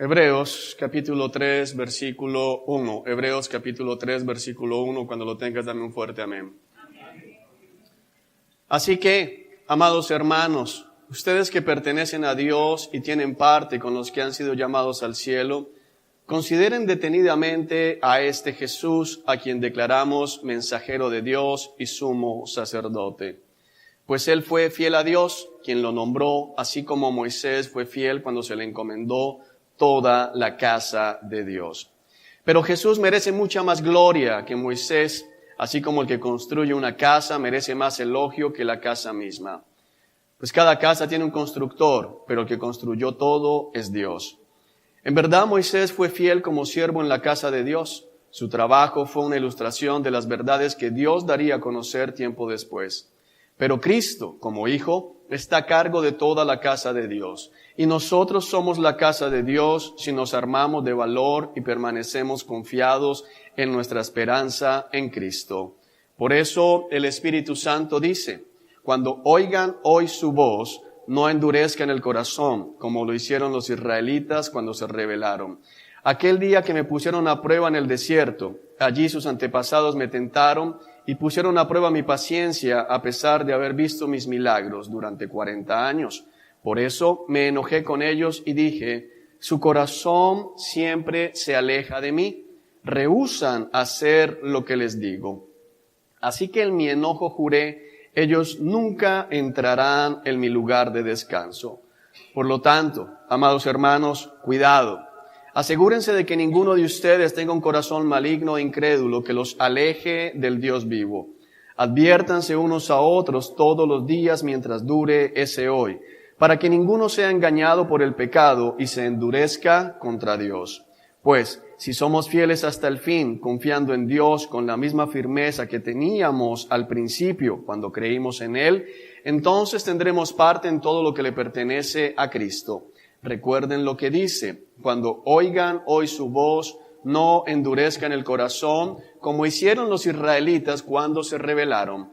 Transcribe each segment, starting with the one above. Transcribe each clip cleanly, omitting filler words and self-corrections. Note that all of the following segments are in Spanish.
Hebreos capítulo 3, versículo 1. Hebreos capítulo 3, versículo 1. Cuando lo tengas, dame un fuerte amén. Así que, amados hermanos, ustedes que pertenecen a Dios y tienen parte con los que han sido llamados al cielo, consideren detenidamente a este Jesús, a quien declaramos mensajero de Dios y sumo sacerdote. Pues él fue fiel a Dios, quien lo nombró, así como Moisés fue fiel cuando se le encomendó toda la casa de Dios. Pero Jesús merece mucha más gloria que Moisés, así como el que construye una casa merece más elogio que la casa misma. Pues cada casa tiene un constructor, pero el que construyó todo es Dios. En verdad, Moisés fue fiel como siervo en la casa de Dios. Su trabajo fue una ilustración de las verdades que Dios daría a conocer tiempo después. Pero Cristo, como Hijo, está a cargo de toda la casa de Dios. Y nosotros somos la casa de Dios si nos armamos de valor y permanecemos confiados en nuestra esperanza en Cristo. Por eso el Espíritu Santo dice, cuando oigan hoy su voz, no endurezcan el corazón, como lo hicieron los israelitas cuando se rebelaron. Aquel día que me pusieron a prueba en el desierto, allí sus antepasados me tentaron y pusieron a prueba mi paciencia a pesar de haber visto mis milagros durante 40 años. Por eso me enojé con ellos y dije, su corazón siempre se aleja de mí, rehúsan hacer lo que les digo. Así que en mi enojo juré, ellos nunca entrarán en mi lugar de descanso. Por lo tanto, amados hermanos, cuidado. Asegúrense de que ninguno de ustedes tenga un corazón maligno e incrédulo que los aleje del Dios vivo. Adviértanse unos a otros todos los días mientras dure ese hoy, para que ninguno sea engañado por el pecado y se endurezca contra Dios. Pues, si somos fieles hasta el fin, confiando en Dios con la misma firmeza que teníamos al principio cuando creímos en Él, entonces tendremos parte en todo lo que le pertenece a Cristo. Recuerden lo que dice, cuando oigan hoy su voz, no endurezcan el corazón, como hicieron los israelitas cuando se rebelaron.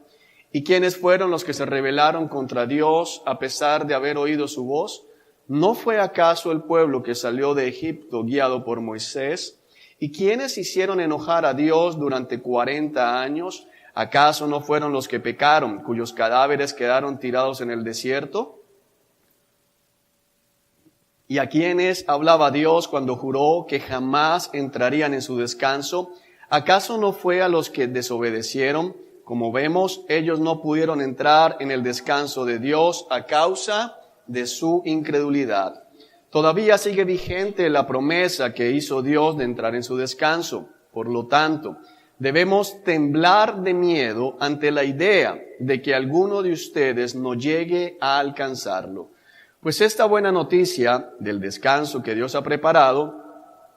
¿Y quiénes fueron los que se rebelaron contra Dios a pesar de haber oído su voz? ¿No fue acaso el pueblo que salió de Egipto guiado por Moisés? ¿Y quiénes hicieron enojar a Dios durante 40 años? ¿Acaso no fueron los que pecaron, cuyos cadáveres quedaron tirados en el desierto? ¿Y a quiénes hablaba Dios cuando juró que jamás entrarían en su descanso? ¿Acaso no fue a los que desobedecieron? Como vemos, ellos no pudieron entrar en el descanso de Dios a causa de su incredulidad. Todavía sigue vigente la promesa que hizo Dios de entrar en su descanso. Por lo tanto, debemos temblar de miedo ante la idea de que alguno de ustedes no llegue a alcanzarlo. Pues esta buena noticia del descanso que Dios ha preparado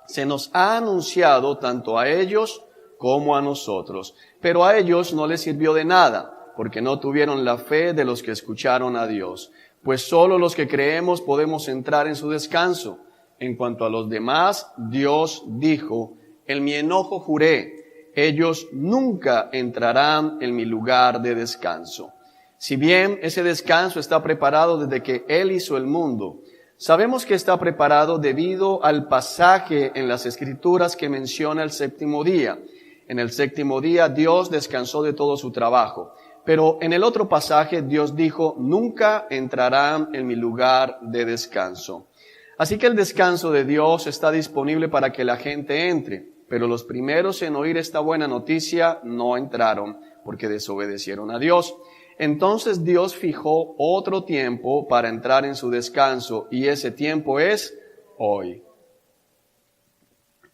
se nos ha anunciado tanto a ellos como a nosotros. Pero a ellos no les sirvió de nada, porque no tuvieron la fe de los que escucharon a Dios. Pues solo los que creemos podemos entrar en su descanso. En cuanto a los demás, Dios dijo, en mi enojo juré, ellos nunca entrarán en mi lugar de descanso. Si bien ese descanso está preparado desde que Él hizo el mundo, sabemos que está preparado debido al pasaje en las Escrituras que menciona el séptimo día. En el séptimo día Dios descansó de todo su trabajo. Pero en el otro pasaje Dios dijo, nunca entrarán en mi lugar de descanso. Así que el descanso de Dios está disponible para que la gente entre. Pero los primeros en oír esta buena noticia no entraron porque desobedecieron a Dios. Entonces Dios fijó otro tiempo para entrar en su descanso y ese tiempo es hoy.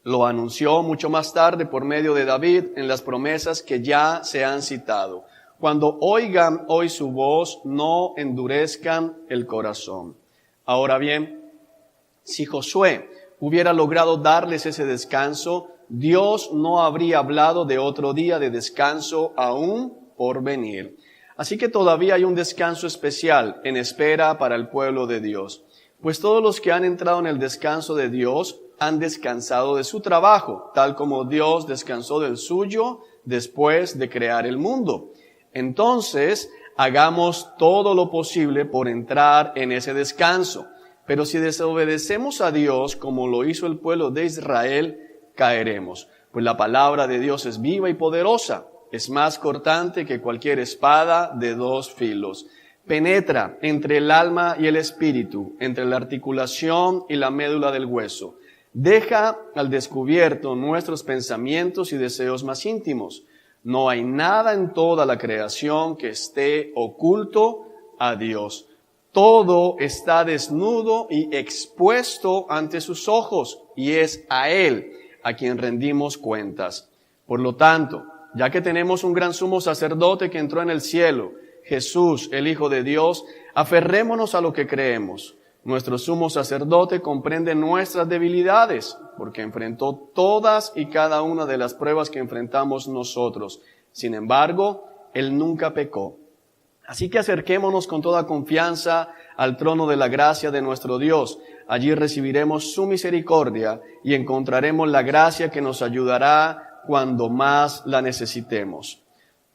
Lo anunció mucho más tarde por medio de David en las promesas que ya se han citado. Cuando oigan hoy su voz, no endurezcan el corazón. Ahora bien, si Josué hubiera logrado darles ese descanso, Dios no habría hablado de otro día de descanso aún por venir. Así que todavía hay un descanso especial en espera para el pueblo de Dios. Pues todos los que han entrado en el descanso de Dios han descansado de su trabajo, tal como Dios descansó del suyo después de crear el mundo. Entonces, hagamos todo lo posible por entrar en ese descanso. Pero si desobedecemos a Dios, como lo hizo el pueblo de Israel, caeremos. Pues la palabra de Dios es viva y poderosa, es más cortante que cualquier espada de 2 filos. Penetra entre el alma y el espíritu, entre la articulación y la médula del hueso. Deja al descubierto nuestros pensamientos y deseos más íntimos. No hay nada en toda la creación que esté oculto a Dios. Todo está desnudo y expuesto ante sus ojos, y es a Él a quien rendimos cuentas. Por lo tanto, ya que tenemos un gran sumo sacerdote que entró en el cielo, Jesús, el Hijo de Dios, aferrémonos a lo que creemos. Nuestro sumo sacerdote comprende nuestras debilidades, porque enfrentó todas y cada una de las pruebas que enfrentamos nosotros. Sin embargo, Él nunca pecó. Así que acerquémonos con toda confianza al trono de la gracia de nuestro Dios. Allí recibiremos su misericordia y encontraremos la gracia que nos ayudará cuando más la necesitemos.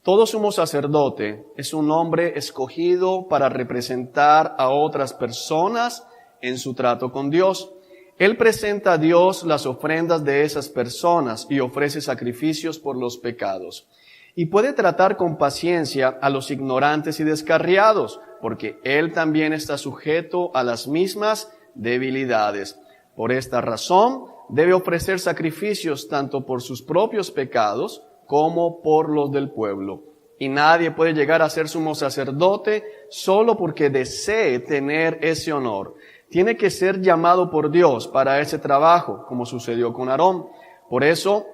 Todo sumo sacerdote es un hombre escogido para representar a otras personas en su trato con Dios. Él presenta a Dios las ofrendas de esas personas y ofrece sacrificios por los pecados. Y puede tratar con paciencia a los ignorantes y descarriados, porque Él también está sujeto a las mismas debilidades. Por esta razón, debe ofrecer sacrificios tanto por sus propios pecados como por los del pueblo. Y nadie puede llegar a ser sumo sacerdote solo porque desee tener ese honor. Tiene que ser llamado por Dios para ese trabajo, como sucedió con Aarón. Por eso,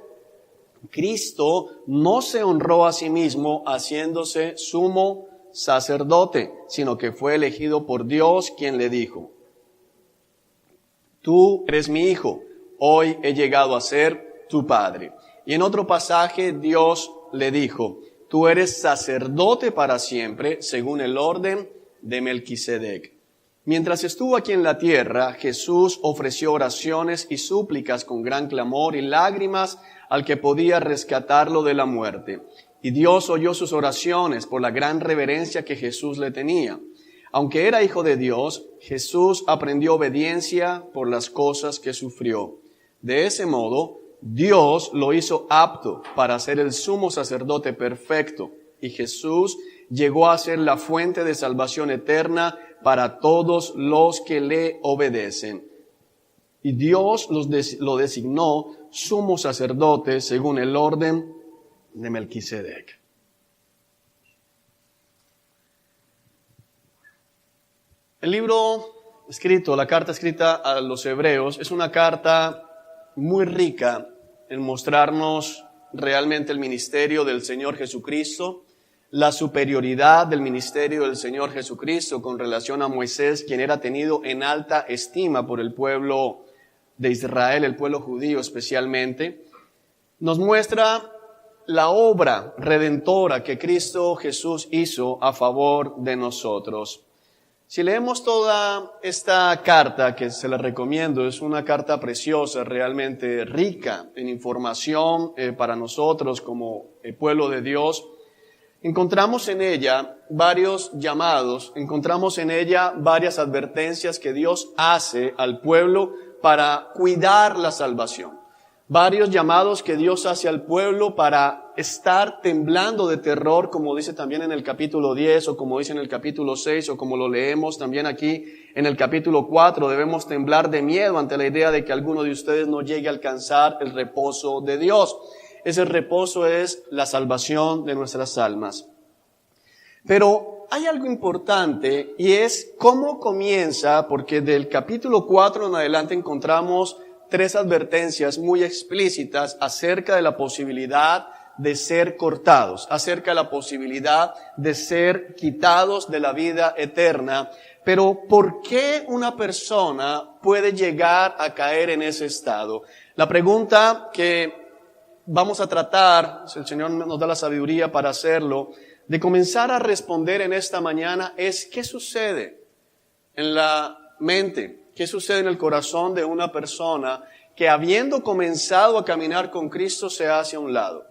Cristo no se honró a sí mismo haciéndose sumo sacerdote, sino que fue elegido por Dios, quien le dijo: tú eres mi hijo, hoy he llegado a ser tu padre. Y en otro pasaje Dios le dijo: tú eres sacerdote para siempre, según el orden de Melquisedec. Mientras estuvo aquí en la tierra, Jesús ofreció oraciones y súplicas con gran clamor y lágrimas al que podía rescatarlo de la muerte. Y Dios oyó sus oraciones por la gran reverencia que Jesús le tenía. Aunque era hijo de Dios, Jesús aprendió obediencia por las cosas que sufrió. De ese modo, Dios lo hizo apto para ser el sumo sacerdote perfecto, y Jesús llegó a ser la fuente de salvación eterna para todos los que le obedecen. Y Dios lo designó sumo sacerdote según el orden de Melquisedec. El libro escrito, la carta escrita a los hebreos, es una carta muy rica en mostrarnos realmente el ministerio del Señor Jesucristo, la superioridad del ministerio del Señor Jesucristo con relación a Moisés, quien era tenido en alta estima por el pueblo de Israel, el pueblo judío especialmente. Nos muestra la obra redentora que Cristo Jesús hizo a favor de nosotros. Si leemos toda esta carta, que se la recomiendo, es una carta preciosa, realmente rica en información para nosotros como el pueblo de Dios, encontramos en ella varios llamados, encontramos en ella varias advertencias que Dios hace al pueblo para cuidar la salvación. Varios llamados que Dios hace al pueblo para estar temblando de terror, como dice también en el capítulo 10, o como dice en el capítulo 6, o como lo leemos también aquí en el capítulo 4, debemos temblar de miedo ante la idea de que alguno de ustedes no llegue a alcanzar el reposo de Dios. Ese reposo es la salvación de nuestras almas. Pero hay algo importante, y es cómo comienza, porque del capítulo 4 en adelante encontramos 3 advertencias muy explícitas acerca de la posibilidad de ser cortados, acerca de la posibilidad de ser quitados de la vida eterna. Pero ¿por qué una persona puede llegar a caer en ese estado? La pregunta que vamos a tratar, si el Señor nos da la sabiduría para hacerlo, de comenzar a responder en esta mañana es: ¿qué sucede en la mente? ¿Qué sucede en el corazón de una persona que, habiendo comenzado a caminar con Cristo, se hace a un lado?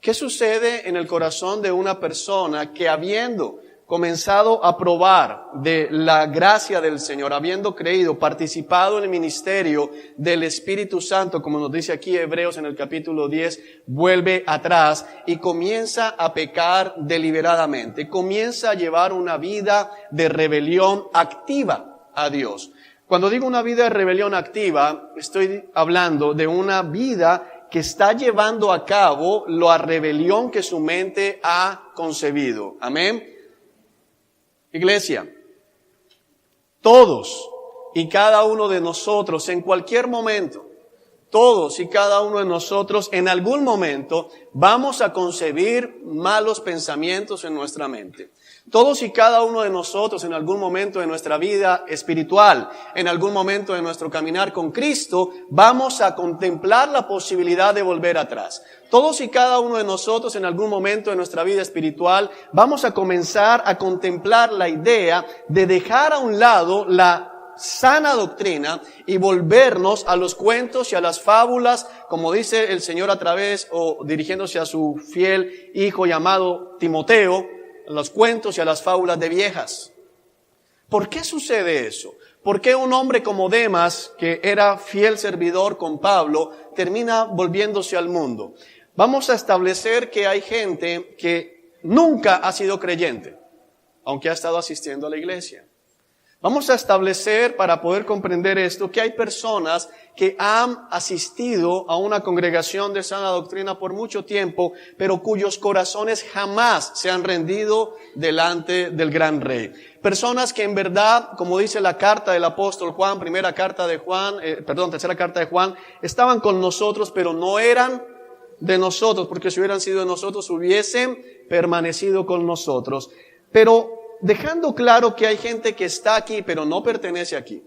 ¿Qué sucede en el corazón de una persona que, habiendo comenzado a probar de la gracia del Señor, habiendo creído, participado en el ministerio del Espíritu Santo, como nos dice aquí Hebreos en el capítulo 10, vuelve atrás y comienza a pecar deliberadamente, comienza a llevar una vida de rebelión activa a Dios. Cuando digo una vida de rebelión activa, estoy hablando de una vida que está llevando a cabo la rebelión que su mente ha concebido. Amén. Iglesia, todos y cada uno de nosotros en cualquier momento, todos y cada uno de nosotros en algún momento vamos a concebir malos pensamientos en nuestra mente. Todos y cada uno de nosotros en algún momento de nuestra vida espiritual, en algún momento de nuestro caminar con Cristo, vamos a contemplar la posibilidad de volver atrás. Todos y cada uno de nosotros en algún momento de nuestra vida espiritual vamos a comenzar a contemplar la idea de dejar a un lado la sana doctrina y volvernos a los cuentos y a las fábulas, como dice el Señor a través o dirigiéndose a su fiel hijo llamado Timoteo, a los cuentos y a las fábulas de viejas. ¿Por qué sucede eso? ¿Por qué un hombre como Demas, que era fiel servidor con Pablo, termina volviéndose al mundo? Vamos a establecer que hay gente que nunca ha sido creyente, aunque ha estado asistiendo a la iglesia. Vamos a establecer, para poder comprender esto, que hay personas que han asistido a una congregación de sana doctrina por mucho tiempo, pero cuyos corazones jamás se han rendido delante del gran Rey. Personas que en verdad, como dice la carta del apóstol Juan, tercera carta de Juan, estaban con nosotros, pero no eran de nosotros, porque si hubieran sido de nosotros, hubiesen permanecido con nosotros. Pero dejando claro que hay gente que está aquí, pero no pertenece aquí.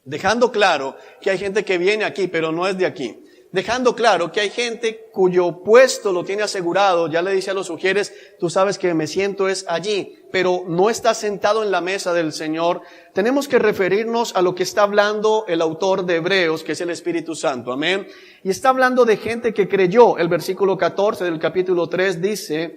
Dejando claro que hay gente que viene aquí, pero no es de aquí. Dejando claro que hay gente cuyo puesto lo tiene asegurado. Ya le dice a los sugieres, tú sabes que me siento es allí, pero no está sentado en la mesa del Señor. Tenemos que referirnos a lo que está hablando el autor de Hebreos, que es el Espíritu Santo. Amén. Y está hablando de gente que creyó. El versículo 14 del capítulo 3 dice,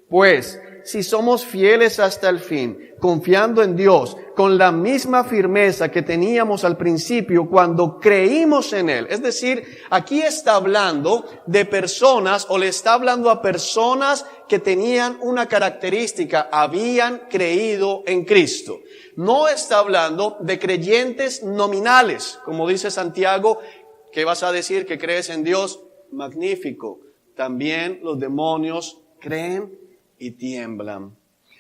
pues, si somos fieles hasta el fin, confiando en Dios, con la misma firmeza que teníamos al principio cuando creímos en Él. Es decir, aquí está hablando de personas, o le está hablando a personas que tenían una característica, habían creído en Cristo. No está hablando de creyentes nominales, como dice Santiago, ¿qué vas a decir? ¿Que crees en Dios? Magnífico. También los demonios creen y tiemblan.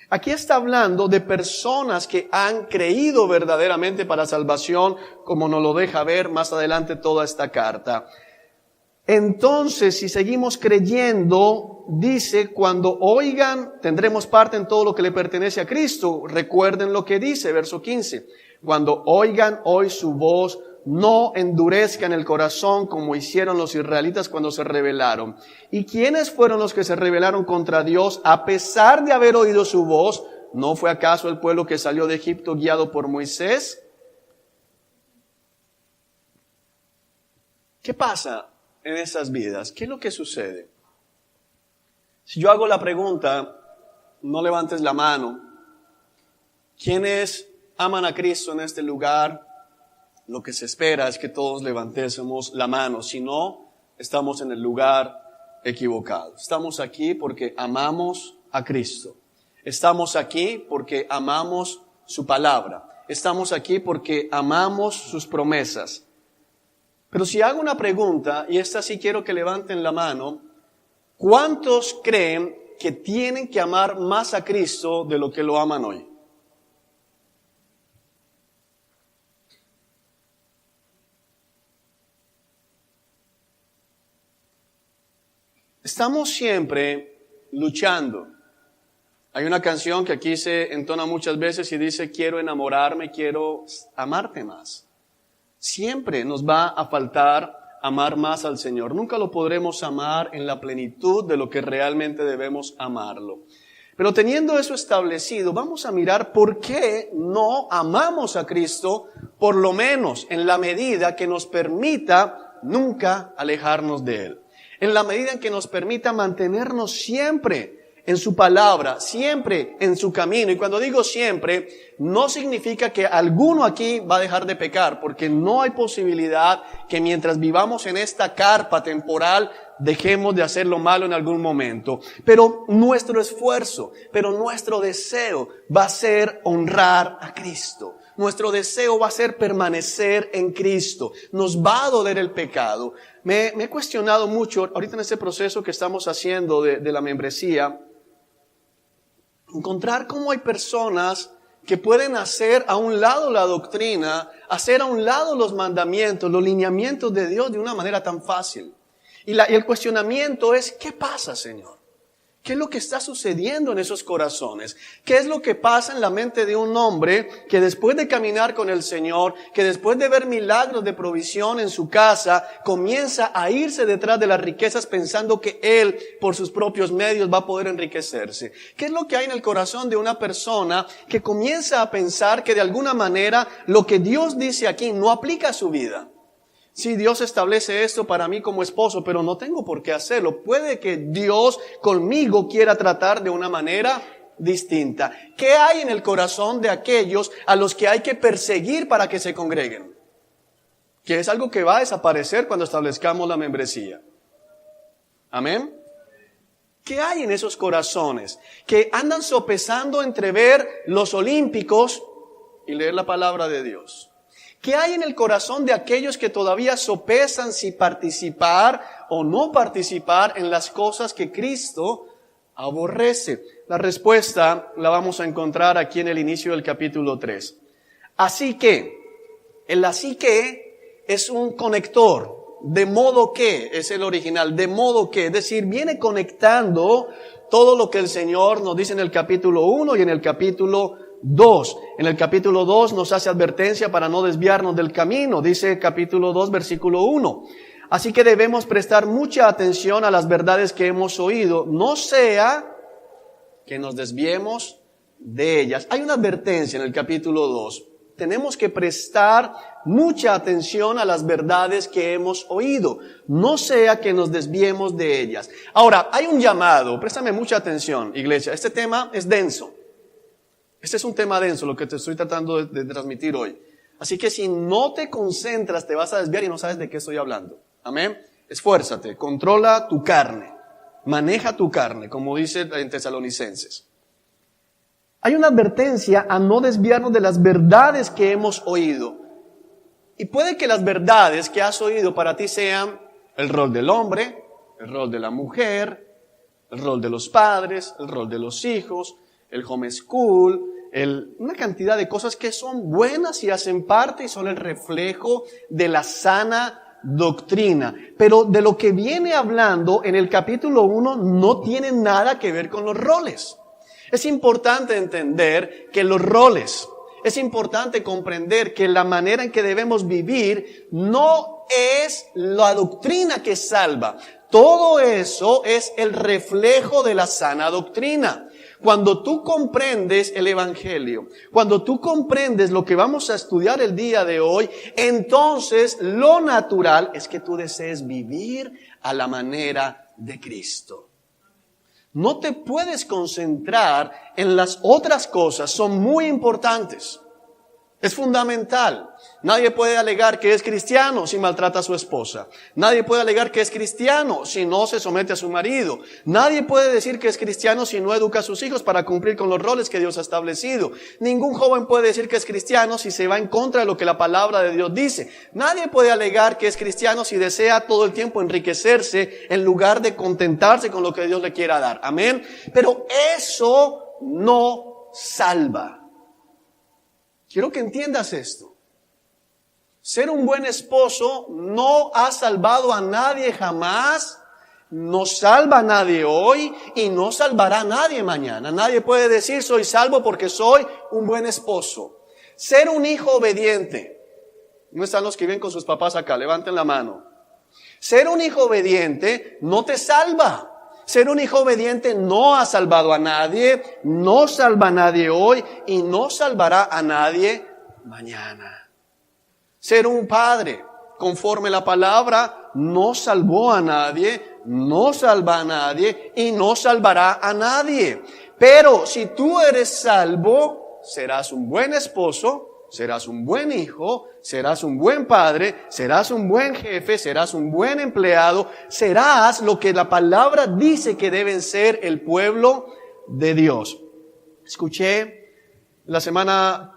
Aquí está hablando de personas que han creído verdaderamente para salvación, como nos lo deja ver más adelante toda esta carta. Entonces, si seguimos creyendo, dice, cuando oigan, tendremos parte en todo lo que le pertenece a Cristo. Recuerden lo que dice, verso 15. Cuando oigan hoy su voz, no endurezcan el corazón como hicieron los israelitas cuando se rebelaron. ¿Y quiénes fueron los que se rebelaron contra Dios a pesar de haber oído su voz? ¿No fue acaso el pueblo que salió de Egipto guiado por Moisés? ¿Qué pasa en esas vidas? ¿Qué es lo que sucede? Si yo hago la pregunta, no levantes la mano. ¿Quiénes aman a Cristo en este lugar? Lo que se espera es que todos levantésemos la mano. Si no, estamos en el lugar equivocado. Estamos aquí porque amamos a Cristo. Estamos aquí porque amamos su palabra. Estamos aquí porque amamos sus promesas. Pero si hago una pregunta, y esta sí quiero que levanten la mano, ¿cuántos creen que tienen que amar más a Cristo de lo que lo aman hoy? Estamos siempre luchando. Hay una canción que aquí se entona muchas veces y dice, quiero enamorarme, quiero amarte más. Siempre nos va a faltar amar más al Señor. Nunca lo podremos amar en la plenitud de lo que realmente debemos amarlo. Pero teniendo eso establecido, vamos a mirar por qué no amamos a Cristo, por lo menos en la medida que nos permita nunca alejarnos de Él. En la medida en que nos permita mantenernos siempre en su palabra, siempre en su camino. Y cuando digo siempre, no significa que alguno aquí va a dejar de pecar, porque no hay posibilidad que mientras vivamos en esta carpa temporal dejemos de hacer lo malo en algún momento. Pero nuestro esfuerzo, pero nuestro deseo va a ser honrar a Cristo. Nuestro deseo va a ser permanecer en Cristo. Nos va a doler el pecado. Me he cuestionado mucho ahorita en este proceso que estamos haciendo de la membresía, encontrar cómo hay personas que pueden hacer a un lado la doctrina, hacer a un lado los mandamientos, los lineamientos de Dios de una manera tan fácil. Y el cuestionamiento es, ¿qué pasa, Señor? ¿Qué es lo que está sucediendo en esos corazones? ¿Qué es lo que pasa en la mente de un hombre que después de caminar con el Señor, que después de ver milagros de provisión en su casa, comienza a irse detrás de las riquezas pensando que él, por sus propios medios, va a poder enriquecerse? ¿Qué es lo que hay en el corazón de una persona que comienza a pensar que de alguna manera lo que Dios dice aquí no aplica a su vida? Sí, Dios establece esto para mí como esposo, pero no tengo por qué hacerlo. Puede que Dios conmigo quiera tratar de una manera distinta. ¿Qué hay en el corazón de aquellos a los que hay que perseguir para que se congreguen? Que es algo que va a desaparecer cuando establezcamos la membresía. ¿Amén? ¿Qué hay en esos corazones que andan sopesando entre ver los olímpicos y leer la palabra de Dios? ¿Qué hay en el corazón de aquellos que todavía sopesan si participar o no participar en las cosas que Cristo aborrece? La respuesta la vamos a encontrar aquí en el inicio del capítulo 3. Así que, el así que es un conector, de modo que, es el original, de modo que, es decir, viene conectando todo lo que el Señor nos dice en el capítulo 1 y en el capítulo 2. En el capítulo 2 nos hace advertencia para no desviarnos del camino. Dice capítulo 2, versículo 1. Así que debemos prestar mucha atención a las verdades que hemos oído, no sea que nos desviemos de ellas. Hay una advertencia en el capítulo 2. Tenemos que prestar mucha atención a las verdades que hemos oído, no sea que nos desviemos de ellas. Ahora, hay un llamado, préstame mucha atención, iglesia. Este tema es denso. Este es un tema denso, lo que te estoy tratando de transmitir hoy. Así que si no te concentras, te vas a desviar y no sabes de qué estoy hablando. Amén. Esfuérzate, controla tu carne, maneja tu carne, como dice en Tesalonicenses. Hay una advertencia a no desviarnos de las verdades que hemos oído. Y puede que las verdades que has oído para ti sean el rol del hombre, el rol de la mujer, el rol de los padres, el rol de los hijos, el homeschool, una cantidad de cosas que son buenas y hacen parte y son el reflejo de la sana doctrina. Pero de lo que viene hablando en el capítulo 1 no tiene nada que ver con los roles. Es importante entender que los roles, es importante comprender que la manera en que debemos vivir no es la doctrina que salva. Todo eso es el reflejo de la sana doctrina. Cuando tú comprendes el Evangelio, cuando tú comprendes lo que vamos a estudiar el día de hoy, entonces lo natural es que tú desees vivir a la manera de Cristo. No te puedes concentrar en las otras cosas, son muy importantes. Es fundamental. Nadie puede alegar que es cristiano si maltrata a su esposa. Nadie puede alegar que es cristiano si no se somete a su marido. Nadie puede decir que es cristiano si no educa a sus hijos para cumplir con los roles que Dios ha establecido. Ningún joven puede decir que es cristiano si se va en contra de lo que la palabra de Dios dice. Nadie puede alegar que es cristiano si desea todo el tiempo enriquecerse en lugar de contentarse con lo que Dios le quiera dar. Amén. Pero eso no salva. Quiero que entiendas esto. Ser un buen esposo no ha salvado a nadie jamás, no salva a nadie hoy y no salvará a nadie mañana. Nadie puede decir soy salvo porque soy un buen esposo. Ser un hijo obediente. ¿No están los que viven con sus papás acá? Levanten la mano. Ser un hijo obediente no te salva. Ser un hijo obediente no ha salvado a nadie, no salva a nadie hoy y no salvará a nadie mañana. Ser un padre conforme la palabra no salvó a nadie, no salva a nadie y no salvará a nadie. Pero si tú eres salvo, serás un buen esposo, serás un buen hijo, serás un buen padre, serás un buen jefe, serás un buen empleado, serás lo que la palabra dice que deben ser el pueblo de Dios. Escuché la semana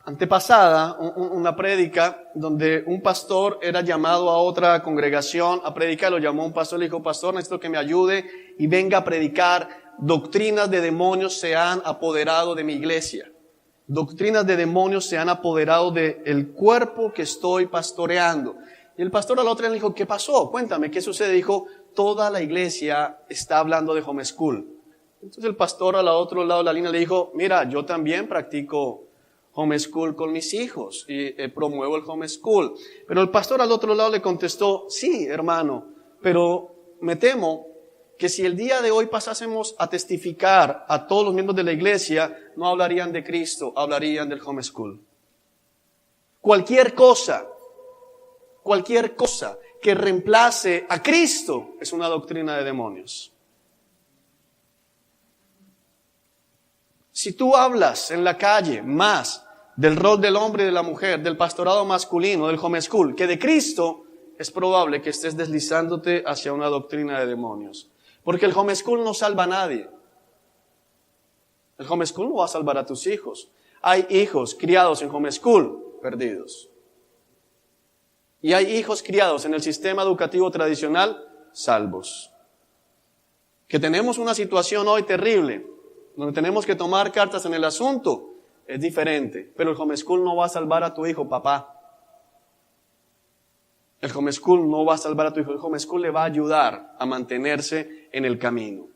antepasada una prédica donde un pastor era llamado a otra congregación a predicar. Lo llamó un pastor, le dijo: pastor, necesito que me ayude y venga a predicar. Doctrinas de demonios se han apoderado de mi iglesia. Doctrinas de demonios se han apoderado del cuerpo que estoy pastoreando. Y el pastor a la otra le dijo: ¿qué pasó? Cuéntame, ¿qué sucede? Dijo: toda la iglesia está hablando de homeschool. Entonces el pastor al otro lado de la línea le dijo: mira, yo también practico homeschool con mis hijos y promuevo el homeschool. Pero el pastor al otro lado le contestó: sí, hermano, pero me temo que si el día de hoy pasásemos a testificar a todos los miembros de la iglesia, no hablarían de Cristo, hablarían del homeschool. Cualquier cosa que reemplace a Cristo es una doctrina de demonios. Si tú hablas en la calle más del rol del hombre y de la mujer, del pastorado masculino, del homeschool, que de Cristo, es probable que estés deslizándote hacia una doctrina de demonios. Porque el homeschool no salva a nadie. El homeschool no va a salvar a tus hijos. Hay hijos criados en homeschool perdidos. Y hay hijos criados en el sistema educativo tradicional salvos. Que tenemos una situación hoy terrible, donde tenemos que tomar cartas en el asunto, es diferente. Pero el homeschool no va a salvar a tu hijo, papá. El homeschool no va a salvar a tu hijo. El homeschool le va a ayudar a mantenerse en el camino.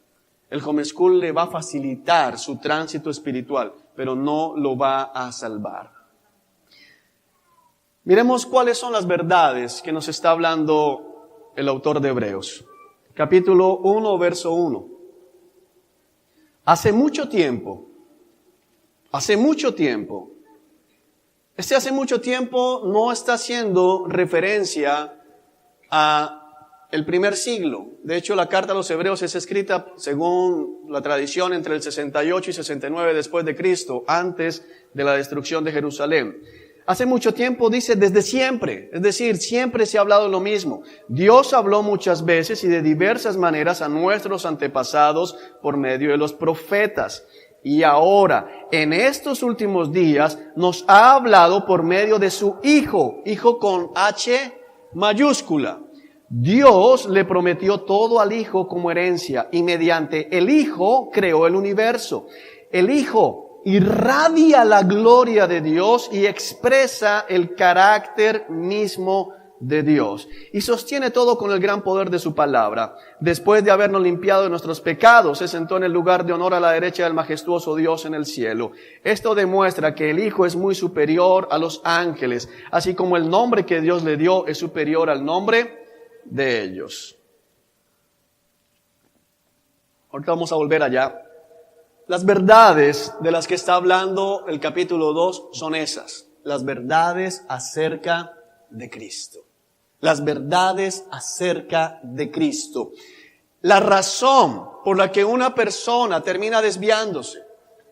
El homeschool le va a facilitar su tránsito espiritual, pero no lo va a salvar. Miremos cuáles son las verdades que nos está hablando el autor de Hebreos. Capítulo 1, verso 1. Hace mucho tiempo, hace mucho tiempo no está haciendo referencia a el primer siglo. De hecho, la carta a los Hebreos es escrita, según la tradición, entre el 68 y 69 después de Cristo, antes de la destrucción de Jerusalén. Hace mucho tiempo dice desde siempre, es decir, siempre se ha hablado lo mismo. Dios habló muchas veces y de diversas maneras a nuestros antepasados por medio de los profetas. Y ahora, en estos últimos días, nos ha hablado por medio de su Hijo, Hijo con H mayúscula. Dios le prometió todo al Hijo como herencia y mediante el Hijo creó el universo. El Hijo irradia la gloria de Dios y expresa el carácter mismo de Dios. Y sostiene todo con el gran poder de su palabra. Después de habernos limpiado de nuestros pecados, se sentó en el lugar de honor a la derecha del majestuoso Dios en el cielo. Esto demuestra que el Hijo es muy superior a los ángeles, así como el nombre que Dios le dio es superior al nombre de ellos. Ahorita vamos a volver allá. Las verdades de las que está hablando el capítulo 2 son esas. Las verdades acerca de Cristo. Las verdades acerca de Cristo. La razón por la que una persona termina desviándose.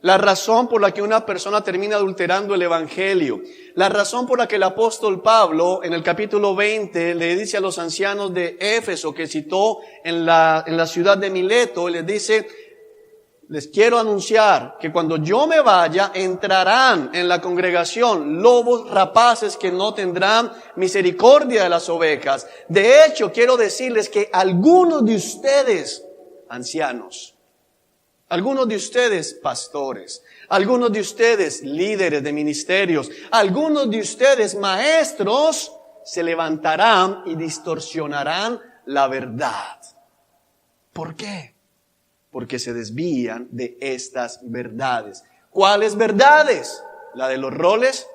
La razón por la que una persona termina adulterando el Evangelio. La razón por la que el apóstol Pablo en el capítulo 20 le dice a los ancianos de Éfeso que citó en la ciudad de Mileto, les dice: les quiero anunciar que cuando yo me vaya, entrarán en la congregación lobos rapaces que no tendrán misericordia de las ovejas. De hecho, quiero decirles que algunos de ustedes, ancianos, algunos de ustedes, pastores, algunos de ustedes, líderes de ministerios, algunos de ustedes, maestros, se levantarán y distorsionarán la verdad. ¿Por qué? Porque se desvían de estas verdades. ¿Cuáles verdades? ¿La de los roles?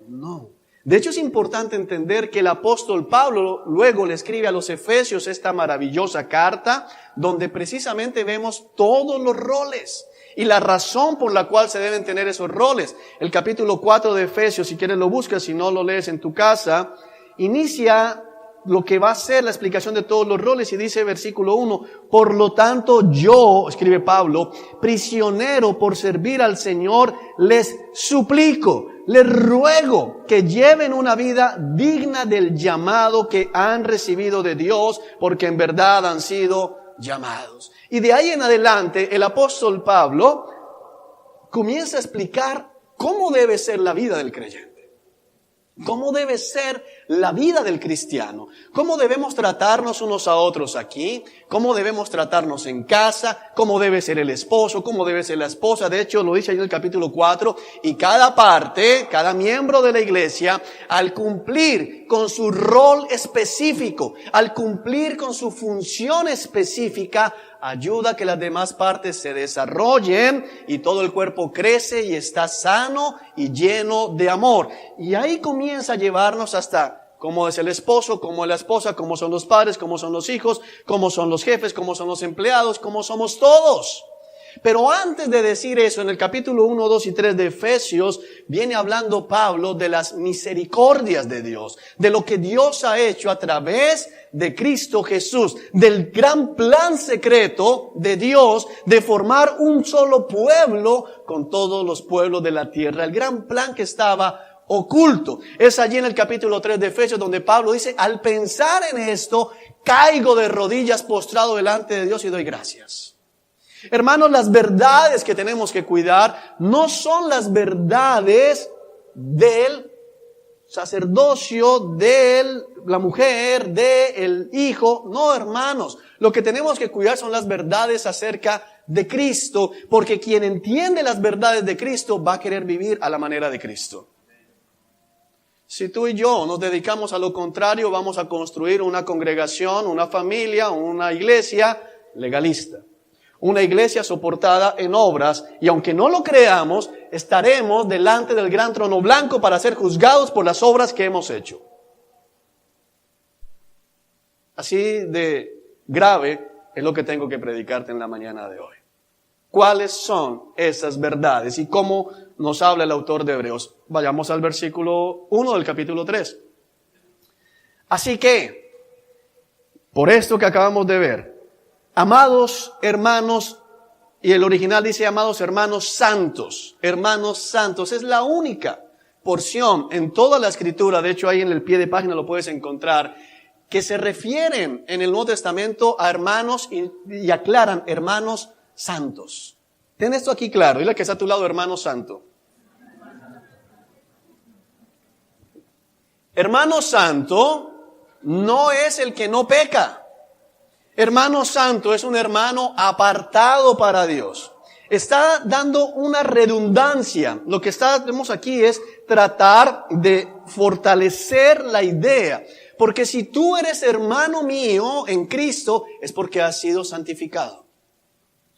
No. De hecho, es importante entender que el apóstol Pablo luego le escribe a los Efesios esta maravillosa carta, donde precisamente vemos todos los roles y la razón por la cual se deben tener esos roles. El capítulo 4 de Efesios, si quieres lo buscas, si no lo lees en tu casa, inicia lo que va a ser la explicación de todos los roles, y dice versículo 1, por lo tanto yo, escribe Pablo, prisionero por servir al Señor, les suplico, les ruego que lleven una vida digna del llamado que han recibido de Dios, porque en verdad han sido llamados. Y de ahí en adelante el apóstol Pablo comienza a explicar cómo debe ser la vida del creyente. ¿Cómo debe ser la vida del cristiano? ¿Cómo debemos tratarnos unos a otros aquí? ¿Cómo debemos tratarnos en casa? ¿Cómo debe ser el esposo? ¿Cómo debe ser la esposa? De hecho, lo dice ahí en el capítulo 4. Y cada parte, cada miembro de la iglesia, al cumplir con su rol específico, al cumplir con su función específica, ayuda a que las demás partes se desarrollen y todo el cuerpo crece y está sano y lleno de amor. Y ahí comienza a llevarnos hasta cómo es el esposo, cómo es la esposa, cómo son los padres, cómo son los hijos, cómo son los jefes, cómo son los empleados, cómo somos todos. Pero antes de decir eso, en el capítulo 1, 2 y 3 de Efesios, viene hablando Pablo de las misericordias de Dios, de lo que Dios ha hecho a través de Cristo Jesús, del gran plan secreto de Dios de formar un solo pueblo con todos los pueblos de la tierra. El gran plan que estaba oculto. Es allí en el capítulo 3 de Efesios donde Pablo dice, al pensar en esto, caigo de rodillas postrado delante de Dios y doy gracias. Hermanos, las verdades que tenemos que cuidar no son las verdades del sacerdocio, de la mujer, del hijo. No, hermanos, lo que tenemos que cuidar son las verdades acerca de Cristo, porque quien entiende las verdades de Cristo va a querer vivir a la manera de Cristo. Si tú y yo nos dedicamos a lo contrario, vamos a construir una congregación, una familia, una iglesia legalista. Una iglesia soportada en obras, y aunque no lo creamos, estaremos delante del gran trono blanco para ser juzgados por las obras que hemos hecho. Así de grave es lo que tengo que predicarte en la mañana de hoy. ¿Cuáles son esas verdades y cómo nos habla el autor de Hebreos? Vayamos al versículo 1 del capítulo 3. Así que, por esto que acabamos de ver, amados hermanos, y el original dice amados hermanos santos, es la única porción en toda la Escritura, de hecho ahí en el pie de página lo puedes encontrar, que se refieren en el Nuevo Testamento a hermanos y aclaran hermanos santos. Ten esto aquí claro, dile que está a tu lado, hermano santo. Hermano santo no es el que no peca. Hermano santo es un hermano apartado para Dios. Está dando una redundancia. Lo que estamos aquí es tratar de fortalecer la idea. Porque si tú eres hermano mío en Cristo, es porque has sido santificado.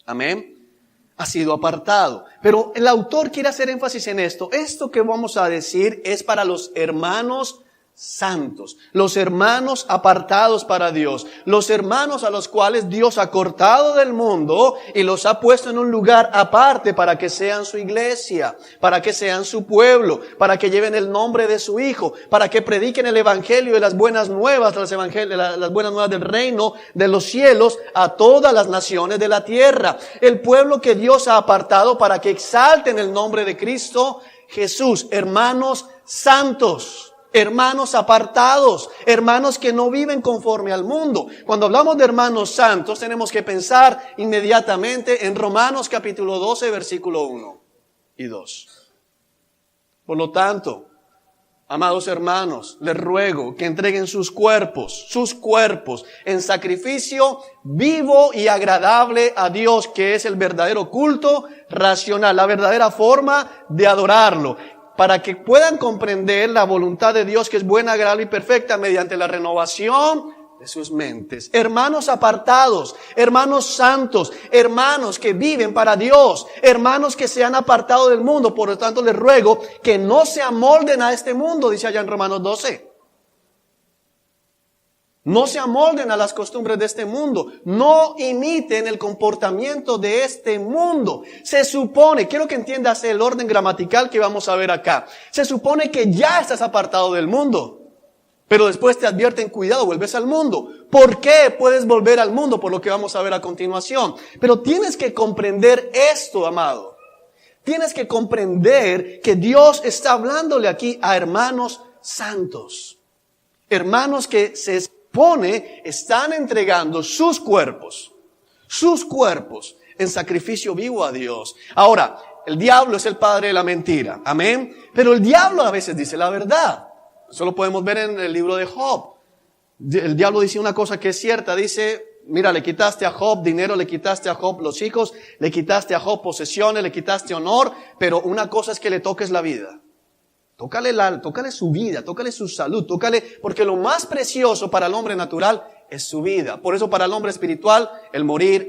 Amén. Has sido apartado. Pero el autor quiere hacer énfasis en esto. Esto que vamos a decir es para los hermanos santos, los hermanos apartados para Dios, los hermanos a los cuales Dios ha cortado del mundo y los ha puesto en un lugar aparte para que sean su iglesia, para que sean su pueblo, para que lleven el nombre de su Hijo, para que prediquen el evangelio de las buenas nuevas, las buenas nuevas del reino de los cielos a todas las naciones de la tierra. El pueblo que Dios ha apartado para que exalten el nombre de Cristo Jesús. Hermanos santos, hermanos apartados, hermanos que no viven conforme al mundo. Cuando hablamos de hermanos santos, tenemos que pensar inmediatamente en Romanos capítulo 12, versículo 1 y 2. Por lo tanto, amados hermanos, les ruego que entreguen sus cuerpos en sacrificio vivo y agradable a Dios, que es el verdadero culto racional, la verdadera forma de adorarlo, para que puedan comprender la voluntad de Dios, que es buena, agradable y perfecta, mediante la renovación de sus mentes. Hermanos apartados, hermanos santos, hermanos que viven para Dios, hermanos que se han apartado del mundo. Por lo tanto, les ruego que no se amolden a este mundo, dice allá en Romanos 12. No se amolden a las costumbres de este mundo. No imiten el comportamiento de este mundo. Se supone, quiero que entiendas el orden gramatical que vamos a ver acá. Se supone que ya estás apartado del mundo. Pero después te advierten, cuidado, vuelves al mundo. ¿Por qué puedes volver al mundo? Por lo que vamos a ver a continuación. Pero tienes que comprender esto, amado. Tienes que comprender que Dios está hablándole aquí a hermanos santos. Hermanos que se expone, están entregando sus cuerpos en sacrificio vivo a Dios. Ahora, el diablo es el padre de la mentira. Amén. Pero el diablo a veces dice la verdad. Eso lo podemos ver en el libro de Job. El diablo dice una cosa que es cierta. Dice, mira, le quitaste a Job dinero, le quitaste a Job los hijos, le quitaste a Job posesiones, le quitaste honor, pero una cosa es que le toques la vida. Tócale su vida, tócale su salud, porque lo más precioso para el hombre natural es su vida. Por eso para el hombre espiritual, el vivir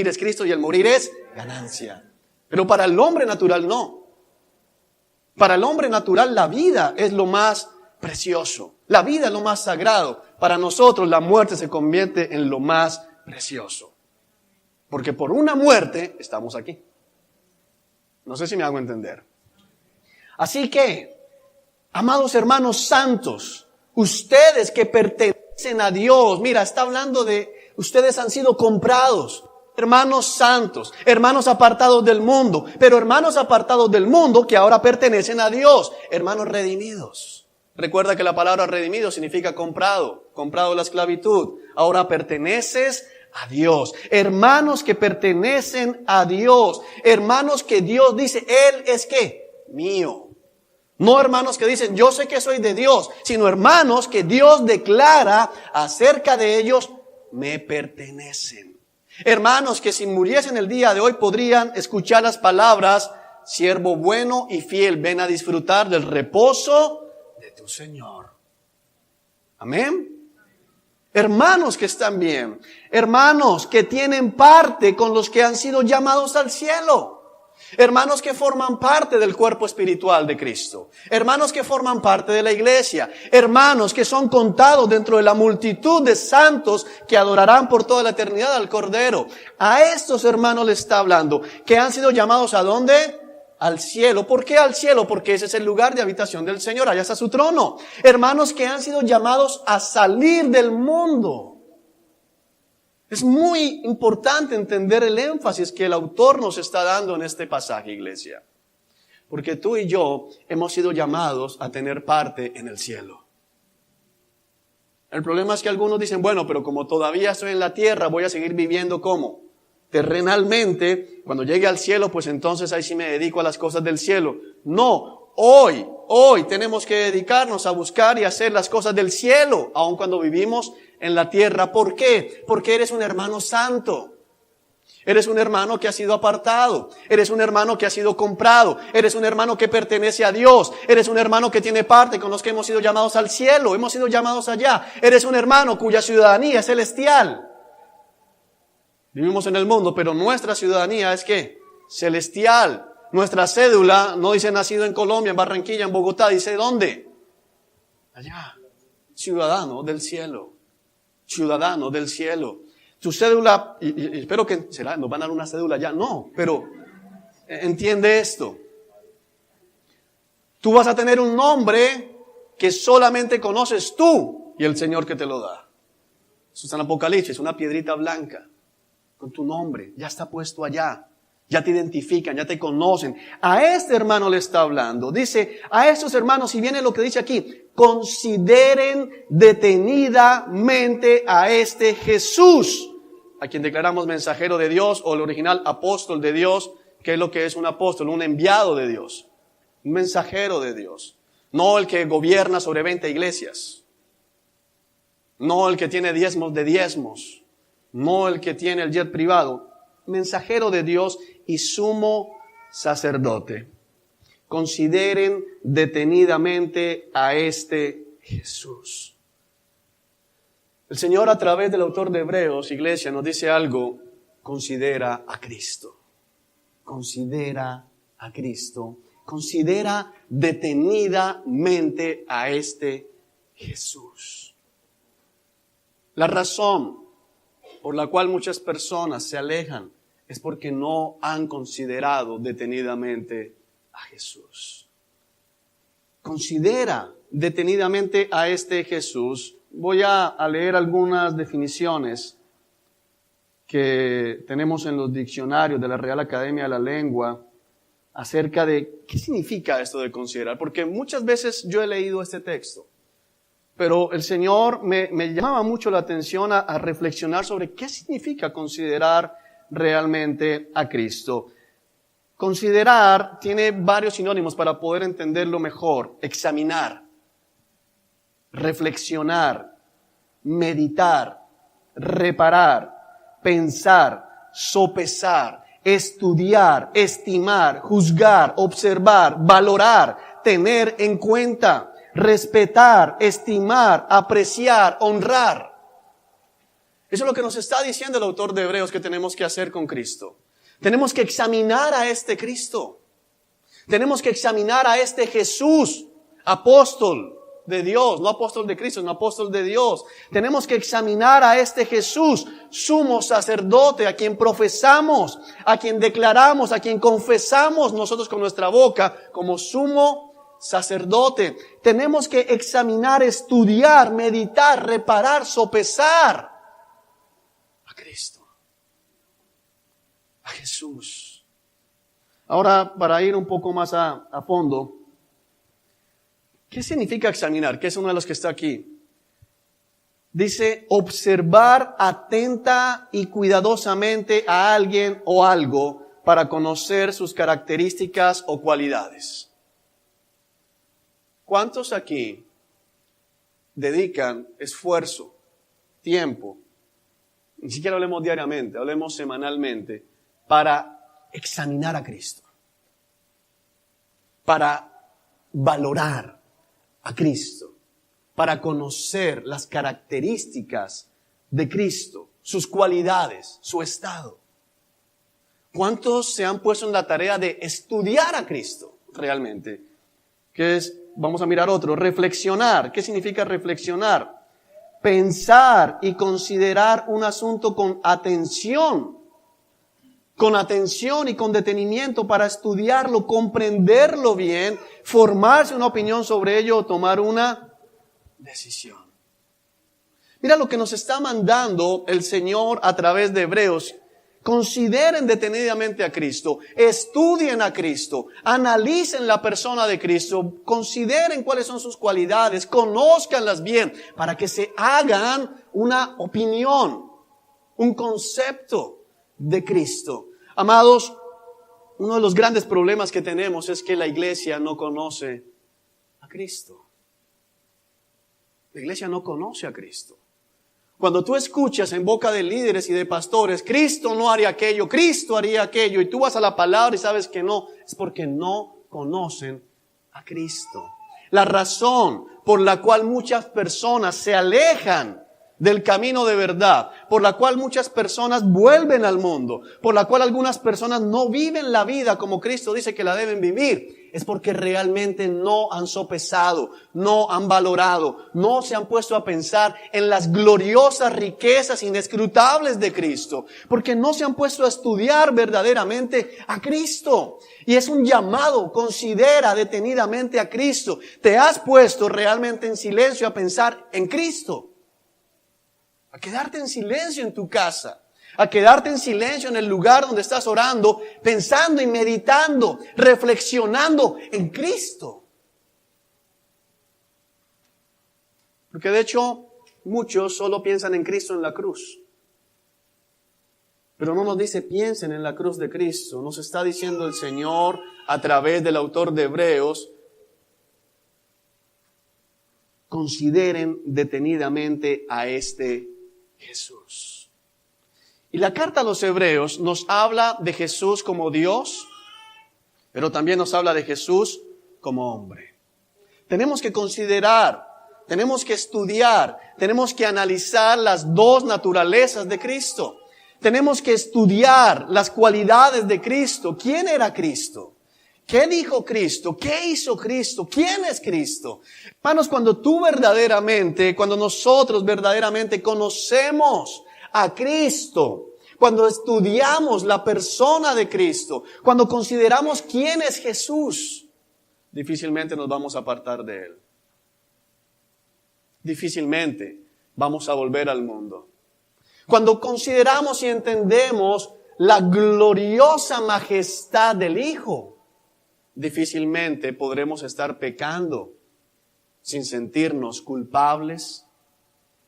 es Cristo y el morir es ganancia. Pero para el hombre natural no. Para el hombre natural la vida es lo más precioso. La vida es lo más sagrado. Para nosotros la muerte se convierte en lo más precioso. Porque por una muerte estamos aquí. No sé si me hago entender. Así que, amados hermanos santos, ustedes que pertenecen a Dios, mira, está hablando de, ustedes han sido comprados. Hermanos santos, hermanos apartados del mundo, pero hermanos apartados del mundo que ahora pertenecen a Dios, hermanos redimidos. Recuerda que la palabra redimido significa comprado de la esclavitud. Ahora perteneces a Dios. Hermanos que pertenecen a Dios. Hermanos que Dios dice, Él es ¿qué? Mío. No hermanos que dicen, yo sé que soy de Dios, sino hermanos que Dios declara acerca de ellos, me pertenecen. Hermanos que si muriesen el día de hoy podrían escuchar las palabras, siervo bueno y fiel, ven a disfrutar del reposo de tu Señor. Amén. Hermanos que están bien, hermanos que tienen parte con los que han sido llamados al cielo. Hermanos que forman parte del cuerpo espiritual de Cristo. Hermanos que forman parte de la iglesia. Hermanos que son contados dentro de la multitud de santos que adorarán por toda la eternidad al Cordero. A estos hermanos les está hablando, que han sido llamados ¿a dónde? Al cielo. ¿Por qué al cielo? Porque ese es el lugar de habitación del Señor. Allá está su trono. Hermanos que han sido llamados a salir del mundo. Es muy importante entender el énfasis que el autor nos está dando en este pasaje, iglesia. Porque tú y yo hemos sido llamados a tener parte en el cielo. El problema es que algunos dicen, bueno, pero como todavía estoy en la tierra, voy a seguir viviendo ¿cómo? Terrenalmente. Cuando llegue al cielo, pues entonces ahí sí me dedico a las cosas del cielo. No, hoy tenemos que dedicarnos a buscar y hacer las cosas del cielo, aun cuando vivimos en la tierra. ¿Por qué? Porque eres un hermano santo. Eres un hermano que ha sido apartado. Eres un hermano que ha sido comprado. Eres un hermano que pertenece a Dios. Eres un hermano que tiene parte con los que hemos sido llamados al cielo. Hemos sido llamados allá. Eres un hermano cuya ciudadanía es celestial. Vivimos en el mundo, pero nuestra ciudadanía es ¿qué? Celestial. Nuestra cédula no dice nacido en Colombia, en Barranquilla, en Bogotá. Dice ¿dónde? Allá. Ciudadano del cielo. Ciudadano del cielo. Tu cédula, y espero que nos van a dar una cédula ya, no, pero entiende esto. Tú vas a tener un nombre que solamente conoces tú y el Señor que te lo da. Eso está en Apocalipsis, una piedrita blanca con tu nombre, ya está puesto allá. Ya te identifican, ya te conocen. A este hermano le está hablando. Dice, a estos hermanos, y viene lo que dice aquí, consideren detenidamente a este Jesús, a quien declaramos mensajero de Dios, o el original apóstol de Dios. ¿Qué es lo que es un apóstol? Un enviado de Dios. Un mensajero de Dios. No el que gobierna sobre 20 iglesias. No el que tiene diezmos de diezmos. No el que tiene el jet privado. Mensajero de Dios y sumo sacerdote. Consideren detenidamente a este Jesús. El Señor, a través del autor de Hebreos, iglesia, nos dice algo. Considera a Cristo. Considera a Cristo. Considera detenidamente a este Jesús. La razón por la cual muchas personas se alejan es porque no han considerado detenidamente a Jesús. Considera detenidamente a este Jesús. Voy a leer algunas definiciones que tenemos en los diccionarios de la Real Academia de la Lengua acerca de qué significa esto de considerar. Porque muchas veces yo he leído este texto, pero el Señor me llamaba mucho la atención a reflexionar sobre qué significa considerar realmente a Cristo. Considerar tiene varios sinónimos para poder entenderlo mejor. Examinar, reflexionar, meditar, reparar, pensar, sopesar, estudiar, estimar, juzgar, observar, valorar, tener en cuenta, respetar, estimar, apreciar, honrar. Eso es lo que nos está diciendo el autor de Hebreos que tenemos que hacer con Cristo. Tenemos que examinar a este Cristo. Tenemos que examinar a este Jesús, apóstol de Dios, no apóstol de Cristo, sino apóstol de Dios. Tenemos que examinar a este Jesús, sumo sacerdote, a quien profesamos, a quien declaramos, a quien confesamos nosotros con nuestra boca como sumo sacerdote. Tenemos que examinar, estudiar, meditar, reparar, sopesar a Cristo, a Jesús. Ahora, para ir un poco más a fondo, ¿qué significa examinar? Que es uno de los que está aquí. Dice, observar atenta y cuidadosamente a alguien o algo para conocer sus características o cualidades. ¿Cuántos aquí dedican esfuerzo, tiempo, ni siquiera hablemos diariamente, hablemos semanalmente, para examinar a Cristo, para valorar a Cristo, para conocer las características de Cristo, sus cualidades, su estado? ¿Cuántos se han puesto en la tarea de estudiar a Cristo realmente? ¿Qué es? Vamos a mirar otro. Reflexionar. ¿Qué significa reflexionar? Pensar y considerar un asunto con atención y con detenimiento para estudiarlo, comprenderlo bien, formarse una opinión sobre ello o tomar una decisión. Mira lo que nos está mandando el Señor a través de Hebreos. Consideren detenidamente a Cristo, estudien a Cristo, analicen la persona de Cristo, consideren cuáles son sus cualidades, conózcanlas bien, para que se hagan una opinión, un concepto de Cristo. Amados, uno de los grandes problemas que tenemos es que la iglesia no conoce a Cristo. La iglesia no conoce a Cristo. Cuando tú escuchas en boca de líderes y de pastores, Cristo no haría aquello, Cristo haría aquello, y tú vas a la palabra y sabes que no, es porque no conocen a Cristo. La razón por la cual muchas personas se alejan del camino de verdad, por la cual muchas personas vuelven al mundo, por la cual algunas personas no viven la vida como Cristo dice que la deben vivir, es porque realmente no han sopesado, no han valorado, no se han puesto a pensar en las gloriosas riquezas inescrutables de Cristo, porque no se han puesto a estudiar verdaderamente a Cristo. Y es un llamado, considera detenidamente a Cristo. ¿Te has puesto realmente en silencio a pensar en Cristo? A quedarte en silencio en tu casa, a quedarte en silencio en el lugar donde estás orando, pensando y meditando, reflexionando en Cristo. Porque de hecho, muchos solo piensan en Cristo en la cruz. Pero no nos dice piensen en la cruz de Cristo. Nos está diciendo el Señor a través del autor de Hebreos, consideren detenidamente a este Jesús. Y la carta a los Hebreos nos habla de Jesús como Dios, pero también nos habla de Jesús como hombre. Tenemos que considerar, tenemos que estudiar, tenemos que analizar las dos naturalezas de Cristo. Tenemos que estudiar las cualidades de Cristo. ¿Quién era Cristo? ¿Qué dijo Cristo? ¿Qué hizo Cristo? ¿Quién es Cristo? Hermanos, cuando nosotros verdaderamente conocemos a Cristo, cuando estudiamos la persona de Cristo, cuando consideramos quién es Jesús, difícilmente nos vamos a apartar de Él. Difícilmente vamos a volver al mundo. Cuando consideramos y entendemos la gloriosa majestad del Hijo, difícilmente podremos estar pecando sin sentirnos culpables,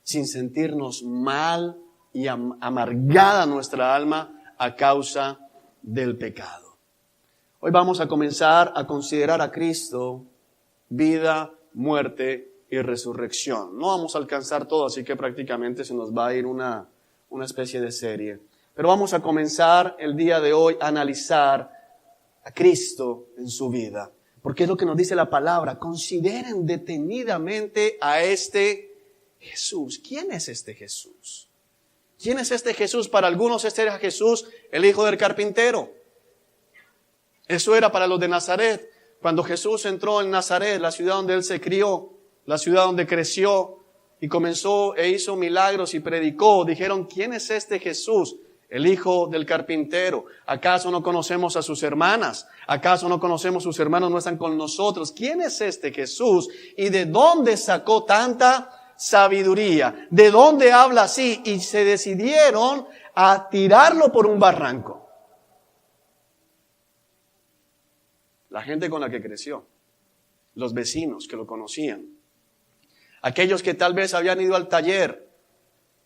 sin sentirnos mal y amargada nuestra alma a causa del pecado. Hoy vamos a comenzar a considerar a Cristo, vida, muerte y resurrección. No vamos a alcanzar todo, así que prácticamente se nos va a ir una especie de serie. Pero vamos a comenzar el día de hoy a analizar a Cristo en su vida. Porque es lo que nos dice la palabra. Consideren detenidamente a este Jesús. ¿Quién es este Jesús? ¿Quién es este Jesús? Para algunos este era Jesús, el hijo del carpintero. Eso era para los de Nazaret. Cuando Jesús entró en Nazaret, la ciudad donde Él se crió, la ciudad donde creció y comenzó e hizo milagros y predicó, dijeron, ¿quién es este Jesús? El hijo del carpintero. ¿Acaso no conocemos a sus hermanas? ¿Acaso no conocemos sus hermanos no están con nosotros? ¿Quién es este Jesús? ¿Y de dónde sacó tanta sabiduría? ¿De dónde habla así? Y se decidieron a tirarlo por un barranco. La gente con la que creció, los vecinos que lo conocían, aquellos que tal vez habían ido al taller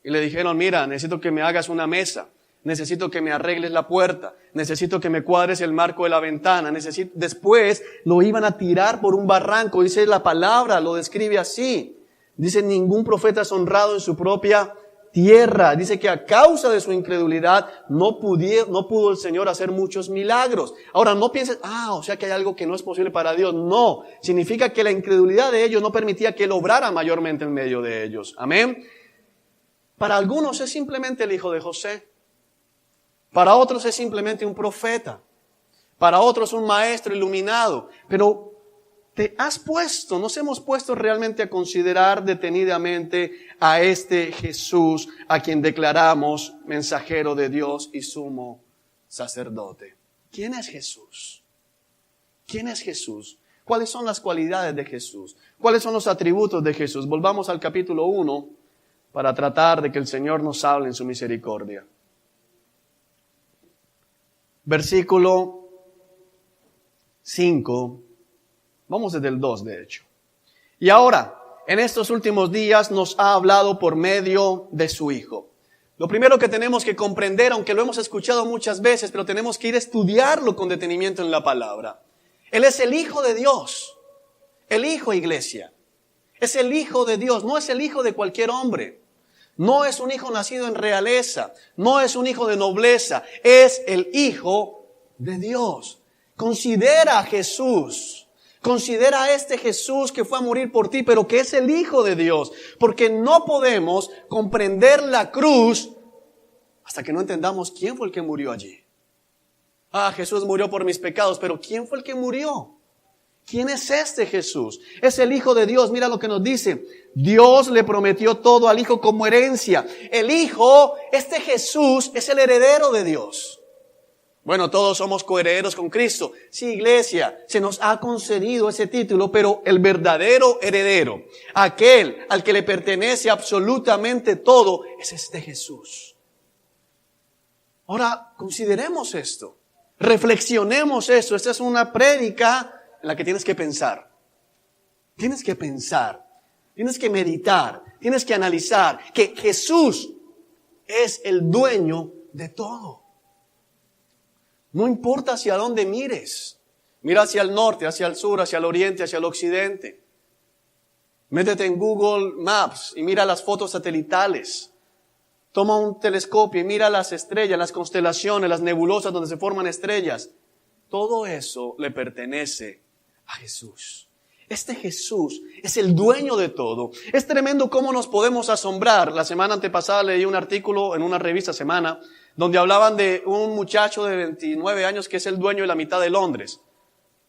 y le dijeron, mira, necesito que me hagas una mesa, necesito que me arregles la puerta, necesito que me cuadres el marco de la ventana, después lo iban a tirar por un barranco, dice la palabra, lo describe así, dice ningún profeta es honrado en su propia tierra, dice que a causa de su incredulidad no pudo el Señor hacer muchos milagros. Ahora no pienses, o sea que hay algo que no es posible para Dios. No, significa que la incredulidad de ellos no permitía que Él obrara mayormente en medio de ellos. Amén. Para algunos es simplemente el hijo de José. Para otros es simplemente un profeta. Para otros un maestro iluminado. Pero nos hemos puesto realmente a considerar detenidamente a este Jesús a quien declaramos mensajero de Dios y sumo sacerdote. ¿Quién es Jesús? ¿Quién es Jesús? ¿Cuáles son las cualidades de Jesús? ¿Cuáles son los atributos de Jesús? Volvamos al capítulo 1 para tratar de que el Señor nos hable en su misericordia. Versículo 5. Vamos desde el 2, de hecho. Y ahora, en estos últimos días nos ha hablado por medio de su Hijo. Lo primero que tenemos que comprender, aunque lo hemos escuchado muchas veces, pero tenemos que ir a estudiarlo con detenimiento en la palabra. Él es el Hijo de Dios. El Hijo, iglesia. Es el Hijo de Dios, no es el hijo de cualquier hombre. No es un hijo nacido en realeza. No es un hijo de nobleza. Es el Hijo de Dios. Considera a Jesús. Considera a este Jesús que fue a morir por ti, pero que es el Hijo de Dios. Porque no podemos comprender la cruz hasta que no entendamos quién fue el que murió allí. Jesús murió por mis pecados, pero ¿quién fue el que murió? ¿Quién es este Jesús? Es el Hijo de Dios. Mira lo que nos dice. Dios le prometió todo al Hijo como herencia. El Hijo, este Jesús, es el heredero de Dios. Bueno, todos somos coherederos con Cristo. Sí, iglesia, se nos ha concedido ese título, pero el verdadero heredero, aquel al que le pertenece absolutamente todo, es este Jesús. Ahora, consideremos esto. Reflexionemos esto. Esta es una prédica en la que tienes que pensar. Tienes que pensar. Tienes que meditar. Tienes que analizar que Jesús es el dueño de todo. No importa hacia dónde mires. Mira hacia el norte, hacia el sur, hacia el oriente, hacia el occidente. Métete en Google Maps y mira las fotos satelitales. Toma un telescopio y mira las estrellas, las constelaciones, las nebulosas donde se forman estrellas. Todo eso le pertenece a Jesús. Este Jesús es el dueño de todo. Es tremendo cómo nos podemos asombrar. La semana antepasada leí un artículo en una revista Semana donde hablaban de un muchacho de 29 años que es el dueño de la mitad de Londres.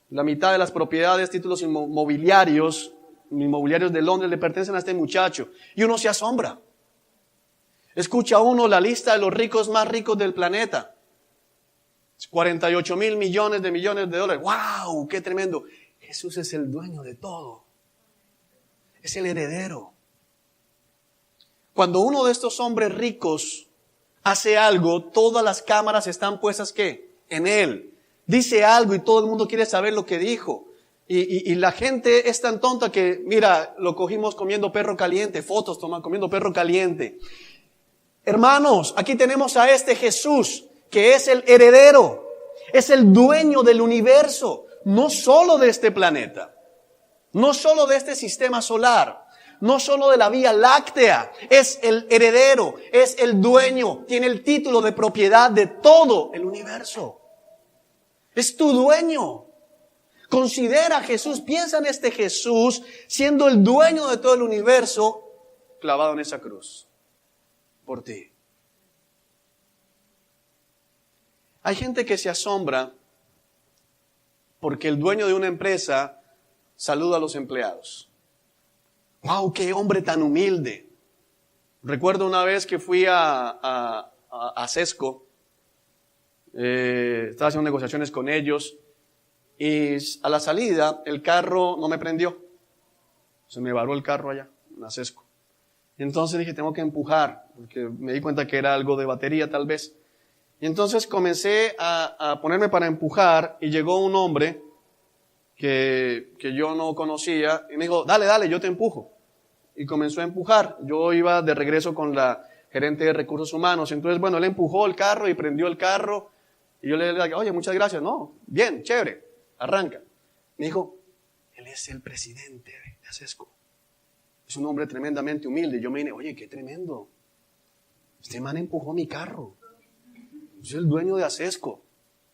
La mitad de las propiedades, títulos inmobiliarios de Londres le pertenecen a este muchacho. Y uno se asombra. Escucha uno la lista de los ricos más ricos del planeta. 48,000 millones de dólares. ¡Wow! ¡Qué tremendo! Jesús es el dueño de todo. Es el heredero. Cuando uno de estos hombres ricos hace algo, todas las cámaras están puestas, ¿qué? En él. Dice algo y todo el mundo quiere saber lo que dijo. Y la gente es tan tonta que, mira, lo cogimos comiendo perro caliente, fotos toman comiendo perro caliente. Hermanos, aquí tenemos a este Jesús, que es el heredero, es el dueño del universo, no solo de este planeta, no solo de este sistema solar, no solo de la Vía Láctea, es el heredero, es el dueño, tiene el título de propiedad de todo el universo. Es tu dueño. Considera a Jesús, piensa en este Jesús siendo el dueño de todo el universo, clavado en esa cruz, por ti. Hay gente que se asombra porque el dueño de una empresa saluda a los empleados. ¡Wow, qué hombre tan humilde! Recuerdo una vez que fui a Sesco, estaba haciendo negociaciones con ellos, y a la salida el carro no me prendió. Se me varó el carro allá, en Sesco. Y entonces dije, tengo que empujar, porque me di cuenta que era algo de batería tal vez. Y entonces comencé a ponerme para empujar y llegó un hombre que yo no conocía y me dijo, dale, yo te empujo. Y comenzó a empujar. Yo iba de regreso con la gerente de recursos humanos. Entonces, bueno, él empujó el carro y prendió el carro. Y yo le dije, oye, muchas gracias. No, bien, chévere, arranca. Me dijo, él es el presidente de Sesco. Es un hombre tremendamente humilde. Yo me dije, oye, qué tremendo. Este man empujó mi carro. Es el dueño de Sesco.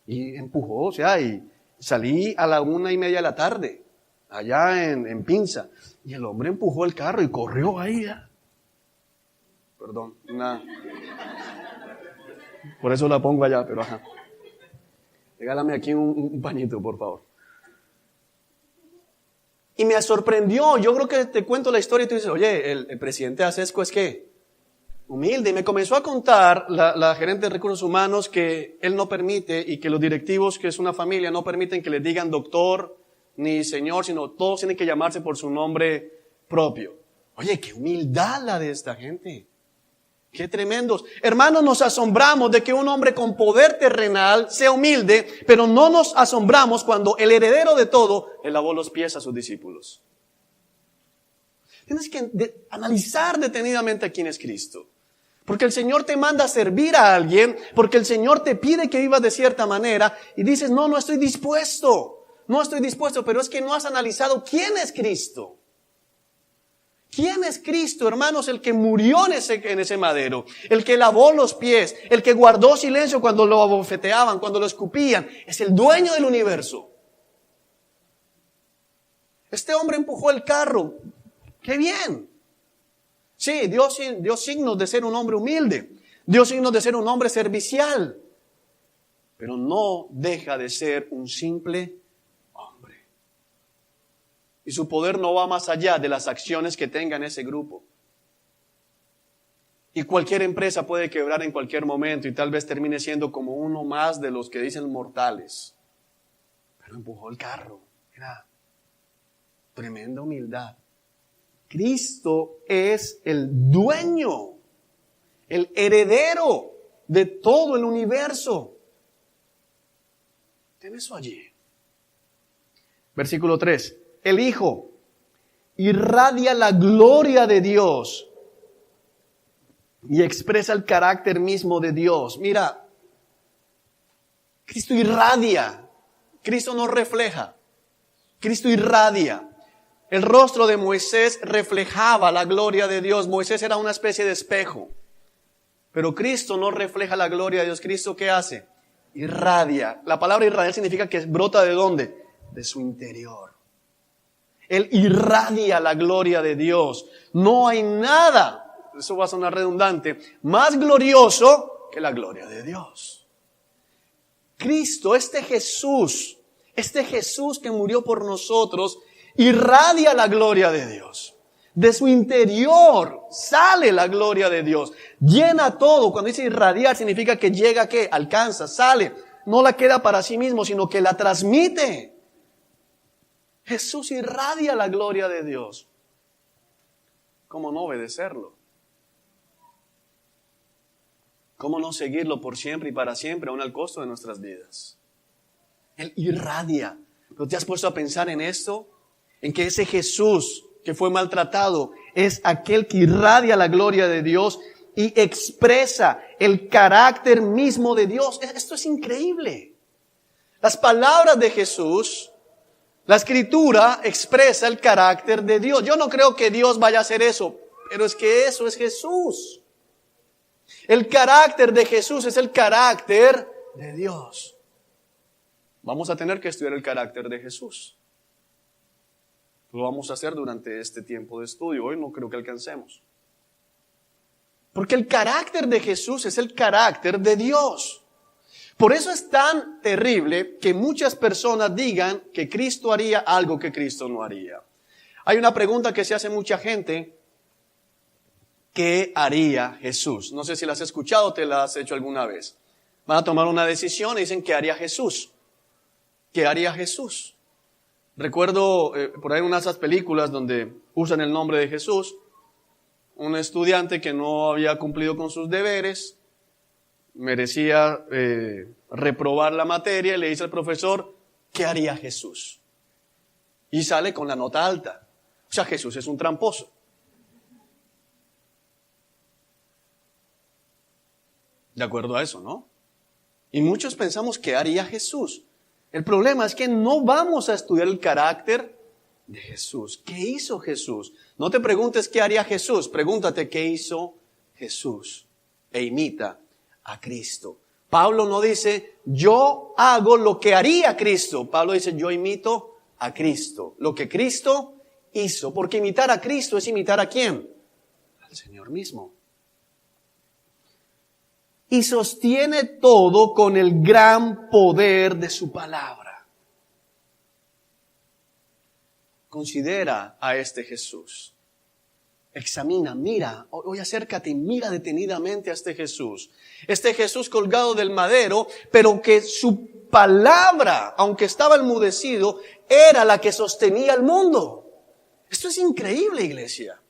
Y empujó, o sea, y salí a la 1:30 de la tarde, allá en Pinza. Y el hombre empujó el carro y corrió ahí. Perdón, por eso la pongo allá, pero ajá. Regálame aquí un pañito, por favor. Y me sorprendió. Yo creo que te cuento la historia y tú dices, oye, el presidente de Sesco es ¿qué? Humilde. Y me comenzó a contar la gerente de recursos humanos que él no permite y que los directivos, que es una familia, no permiten que le digan doctor ni señor, sino todos tienen que llamarse por su nombre propio. Oye, qué humildad la de esta gente. Qué tremendos. Hermanos, nos asombramos de que un hombre con poder terrenal sea humilde, pero no nos asombramos cuando el heredero de todo le lavó los pies a sus discípulos. Tienes que analizar detenidamente a quién es Cristo. Porque el Señor te manda a servir a alguien, porque el Señor te pide que vivas de cierta manera y dices, no estoy dispuesto, pero es que no has analizado quién es Cristo. ¿Quién es Cristo, hermanos? El que murió en ese madero, el que lavó los pies, el que guardó silencio cuando lo abofeteaban, cuando lo escupían, es el dueño del universo. Este hombre empujó el carro. ¡Qué bien! Sí, Dios signos de ser un hombre humilde, dio signos de ser un hombre servicial, pero no deja de ser un simple hombre. Y su poder no va más allá de las acciones que tenga en ese grupo. Y cualquier empresa puede quebrar en cualquier momento y tal vez termine siendo como uno más de los que dicen mortales. Pero empujó el carro. Era tremenda humildad. Cristo es el dueño, el heredero de todo el universo. Ten eso allí. Versículo 3. El Hijo irradia la gloria de Dios y expresa el carácter mismo de Dios. Mira, Cristo irradia, Cristo no refleja, Cristo irradia. El rostro de Moisés reflejaba la gloria de Dios. Moisés era una especie de espejo. Pero Cristo no refleja la gloria de Dios. ¿Cristo qué hace? Irradia. La palabra irradiar significa que brota ¿de dónde? De su interior. Él irradia la gloria de Dios. No hay nada, eso va a sonar redundante, más glorioso que la gloria de Dios. Cristo, este Jesús que murió por nosotros, irradia la gloria de Dios. De su interior sale la gloria de Dios. Llena todo. Cuando dice irradiar significa que llega ¿a qué? Alcanza, sale. No la queda para sí mismo, sino que la transmite. Jesús irradia la gloria de Dios. ¿Cómo no obedecerlo? ¿Cómo no seguirlo por siempre y para siempre, aun al costo de nuestras vidas? Él irradia. ¿No te has puesto a pensar en esto? En que ese Jesús que fue maltratado es aquel que irradia la gloria de Dios y expresa el carácter mismo de Dios. Esto es increíble. Las palabras de Jesús, la Escritura expresa el carácter de Dios. Yo no creo que Dios vaya a hacer eso, pero es que eso es Jesús. El carácter de Jesús es el carácter de Dios. Vamos a tener que estudiar el carácter de Jesús. Lo vamos a hacer durante este tiempo de estudio. Hoy no creo que alcancemos. Porque el carácter de Jesús es el carácter de Dios. Por eso es tan terrible que muchas personas digan que Cristo haría algo que Cristo no haría. Hay una pregunta que se hace mucha gente. ¿Qué haría Jesús? No sé si la has escuchado o te la has hecho alguna vez. Van a tomar una decisión y dicen, ¿qué haría Jesús? ¿Qué haría Jesús? Recuerdo por ahí una de esas películas donde usan el nombre de Jesús. Un estudiante que no había cumplido con sus deberes, merecía reprobar la materia y le dice al profesor, ¿qué haría Jesús? Y sale con la nota alta. O sea, Jesús es un tramposo. De acuerdo a eso, ¿no? Y muchos pensamos, ¿qué haría Jesús? El problema es que no vamos a estudiar el carácter de Jesús. ¿Qué hizo Jesús? No te preguntes qué haría Jesús, pregúntate qué hizo Jesús. E imita a Cristo. Pablo no dice, yo hago lo que haría Cristo. Pablo dice, yo imito a Cristo. Lo que Cristo hizo. Porque imitar a Cristo es imitar ¿a quién? Al Señor mismo. Y sostiene todo con el gran poder de su palabra. Considera a este Jesús. Examina, mira, hoy acércate y mira detenidamente a este Jesús. Este Jesús colgado del madero, pero que su palabra, aunque estaba enmudecido, era la que sostenía el mundo. Esto es increíble, iglesia.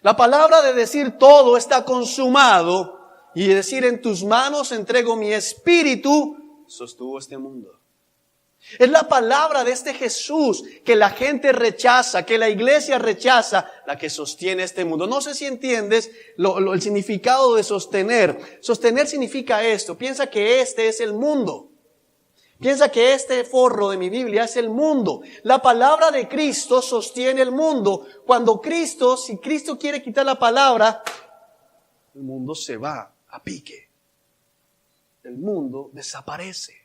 La palabra de decir todo está consumado y decir en tus manos entrego mi espíritu, sostuvo este mundo. Es la palabra de este Jesús que la gente rechaza, que la iglesia rechaza, la que sostiene este mundo. No sé si entiendes el significado de sostener. Sostener significa esto. Piensa que este es el mundo. Piensa que este forro de mi Biblia es el mundo. La palabra de Cristo sostiene el mundo. Si Cristo quiere quitar la palabra, el mundo se va a pique. El mundo desaparece.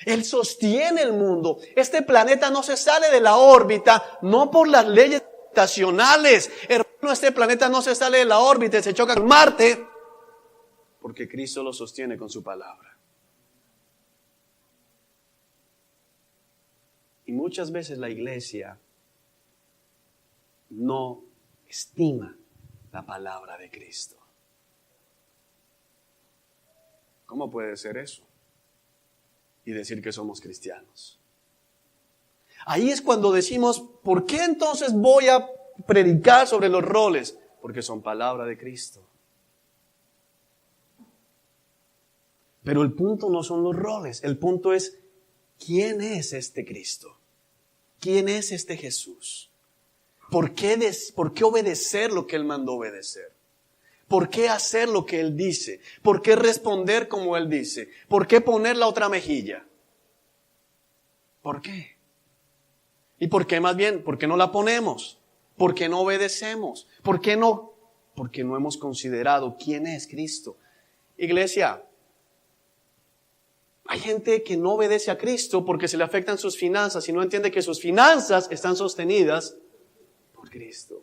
Él sostiene el mundo. Este planeta no se sale de la órbita, no por las leyes gravitacionales. Hermano, este planeta no se sale de la órbita y se choca con Marte, porque Cristo lo sostiene con su palabra. Y muchas veces la iglesia no estima la palabra de Cristo. ¿Cómo puede ser eso? Y decir que somos cristianos. Ahí es cuando decimos, ¿por qué entonces voy a predicar sobre los roles? Porque son palabra de Cristo. Pero el punto no son los roles, el punto es, ¿quién es este Cristo? ¿Quién es este Jesús? ¿Por qué obedecer lo que Él mandó obedecer? ¿Por qué hacer lo que Él dice? ¿Por qué responder como Él dice? ¿Por qué poner la otra mejilla? ¿Por qué? ¿Y por qué más bien? ¿Por qué no la ponemos? ¿Por qué no obedecemos? ¿Por qué no? Porque no hemos considerado quién es Cristo. Iglesia, hay gente que no obedece a Cristo porque se le afectan sus finanzas y no entiende que sus finanzas están sostenidas por Cristo.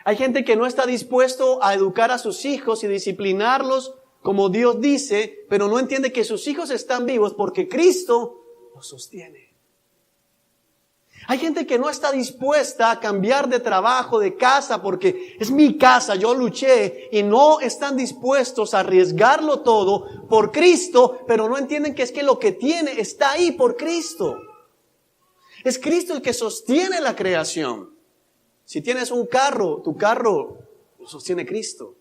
Hay gente que no está dispuesto a educar a sus hijos y disciplinarlos como Dios dice, pero no entiende que sus hijos están vivos porque Cristo los sostiene. Hay gente que no está dispuesta a cambiar de trabajo, de casa, porque es mi casa, yo luché, y no están dispuestos a arriesgarlo todo por Cristo, pero no entienden que es que lo que tiene está ahí por Cristo. Es Cristo el que sostiene la creación. Si tienes un carro, tu carro lo sostiene Cristo.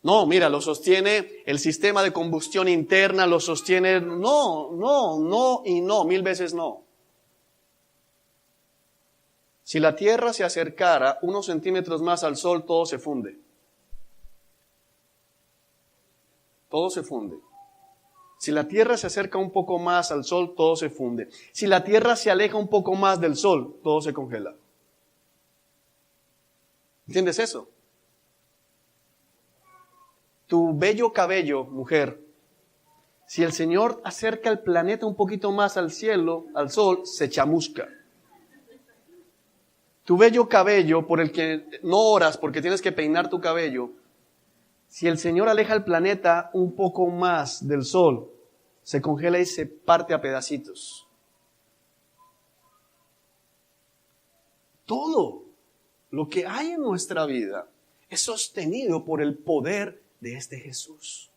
No, mira, lo sostiene el sistema de combustión interna, lo sostiene... No y no, 1000 veces no. Si la Tierra se acercara unos centímetros más al Sol, todo se funde. Todo se funde. Si la Tierra se acerca un poco más al Sol, todo se funde. Si la Tierra se aleja un poco más del Sol, todo se congela. ¿Entiendes eso? Tu bello cabello, mujer, si el Señor acerca el planeta un poquito más al cielo, al Sol, se chamusca. Tu bello cabello, por el que no oras porque tienes que peinar tu cabello, si el Señor aleja el planeta un poco más del Sol, se congela y se parte a pedacitos. Todo lo que hay en nuestra vida es sostenido por el poder de este Jesús.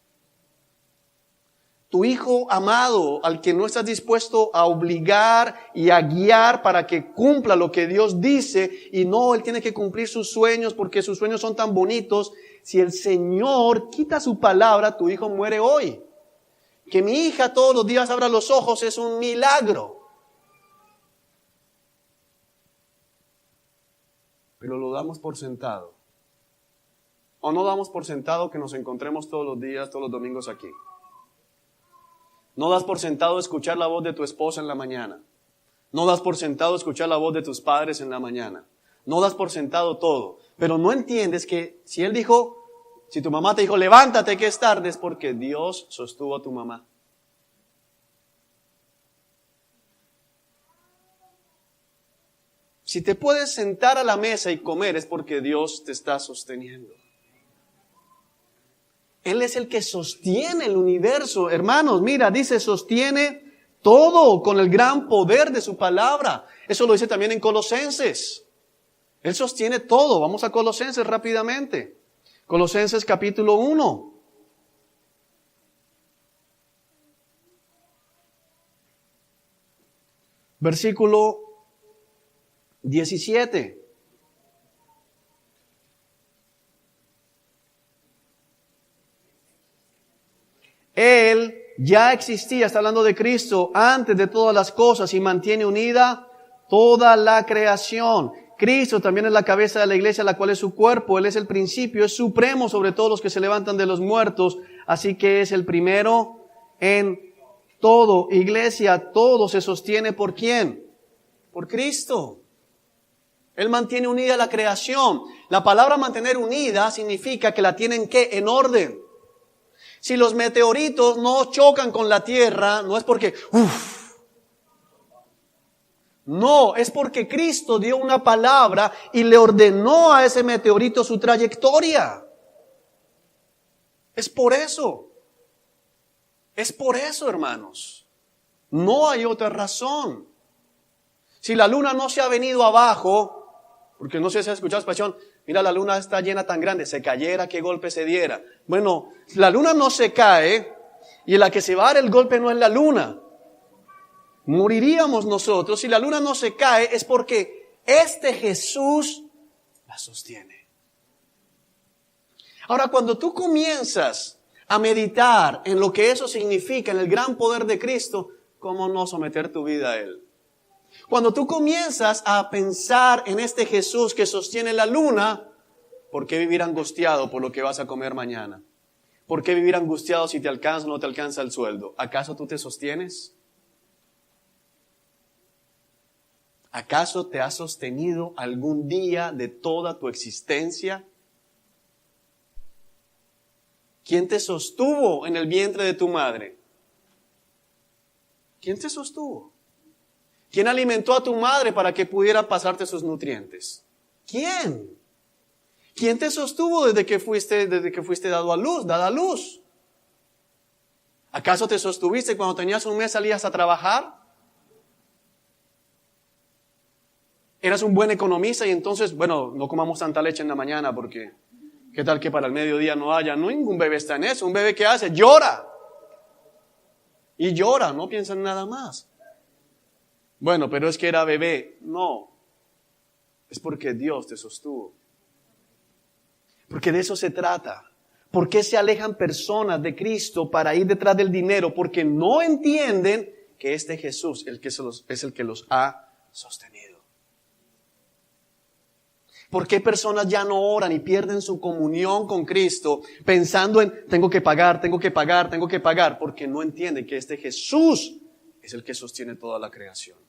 Tu hijo amado, al que no estás dispuesto a obligar y a guiar para que cumpla lo que Dios dice, y no, él tiene que cumplir sus sueños porque sus sueños son tan bonitos. Si el Señor quita su palabra, tu hijo muere hoy. Que mi hija todos los días abra los ojos es un milagro. Pero lo damos por sentado. ¿O no damos por sentado que nos encontremos todos los días, todos los domingos aquí? No das por sentado escuchar la voz de tu esposa en la mañana. No das por sentado escuchar la voz de tus padres en la mañana. No das por sentado todo. Pero no entiendes que si Él dijo, si tu mamá te dijo, levántate que es tarde, es porque Dios sostuvo a tu mamá. Si te puedes sentar a la mesa y comer, es porque Dios te está sosteniendo. Él es el que sostiene el universo. Hermanos, mira, dice, sostiene todo con el gran poder de su palabra. Eso lo dice también en Colosenses. Él sostiene todo. Vamos a Colosenses rápidamente. Colosenses capítulo 1. Versículo 17. Él ya existía, está hablando de Cristo, antes de todas las cosas y mantiene unida toda la creación. Cristo también es la cabeza de la iglesia, la cual es su cuerpo. Él es el principio, es supremo sobre todos los que se levantan de los muertos. Así que es el primero en todo. Iglesia, todo se sostiene ¿por quién? Por Cristo. Él mantiene unida la creación. La palabra mantener unida significa que la tienen ¿qué? En orden. Si los meteoritos no chocan con la tierra, no es porque, no, es porque Cristo dio una palabra y le ordenó a ese meteorito su trayectoria. Es por eso. Es por eso, hermanos. No hay otra razón. Si la luna no se ha venido abajo, porque no sé si has escuchado esa expresión, mira, la luna está llena tan grande, se cayera, qué golpe se diera. Bueno, la luna no se cae y la que se va a dar el golpe no es la luna. Moriríamos nosotros. Si la luna no se cae es porque este Jesús la sostiene. Ahora, cuando tú comienzas a meditar en lo que eso significa, en el gran poder de Cristo, ¿cómo no someter tu vida a Él? Cuando tú comienzas a pensar en este Jesús que sostiene la luna, ¿por qué vivir angustiado por lo que vas a comer mañana? ¿Por qué vivir angustiado si te alcanza o no te alcanza el sueldo? ¿Acaso tú te sostienes? ¿Acaso te has sostenido algún día de toda tu existencia? ¿Quién te sostuvo en el vientre de tu madre? ¿Quién te sostuvo? ¿Quién alimentó a tu madre para que pudiera pasarte sus nutrientes? ¿Quién? ¿Quién te sostuvo desde que fuiste dada a luz? ¿Acaso te sostuviste cuando tenías un mes, salías a trabajar? ¿Eras un buen economista y entonces, bueno, no comamos tanta leche en la mañana porque qué tal que para el mediodía no haya? No, ningún bebé está en eso. Un bebé ¿qué hace? Llora. Y llora, no piensa en nada más. Bueno, pero es que era bebé. No, es porque Dios te sostuvo. Porque de eso se trata. ¿Por qué se alejan personas de Cristo para ir detrás del dinero? Porque no entienden que este Jesús es el que los ha sostenido. ¿Por qué personas ya no oran y pierden su comunión con Cristo pensando en tengo que pagar? Porque no entienden que este Jesús es el que sostiene toda la creación.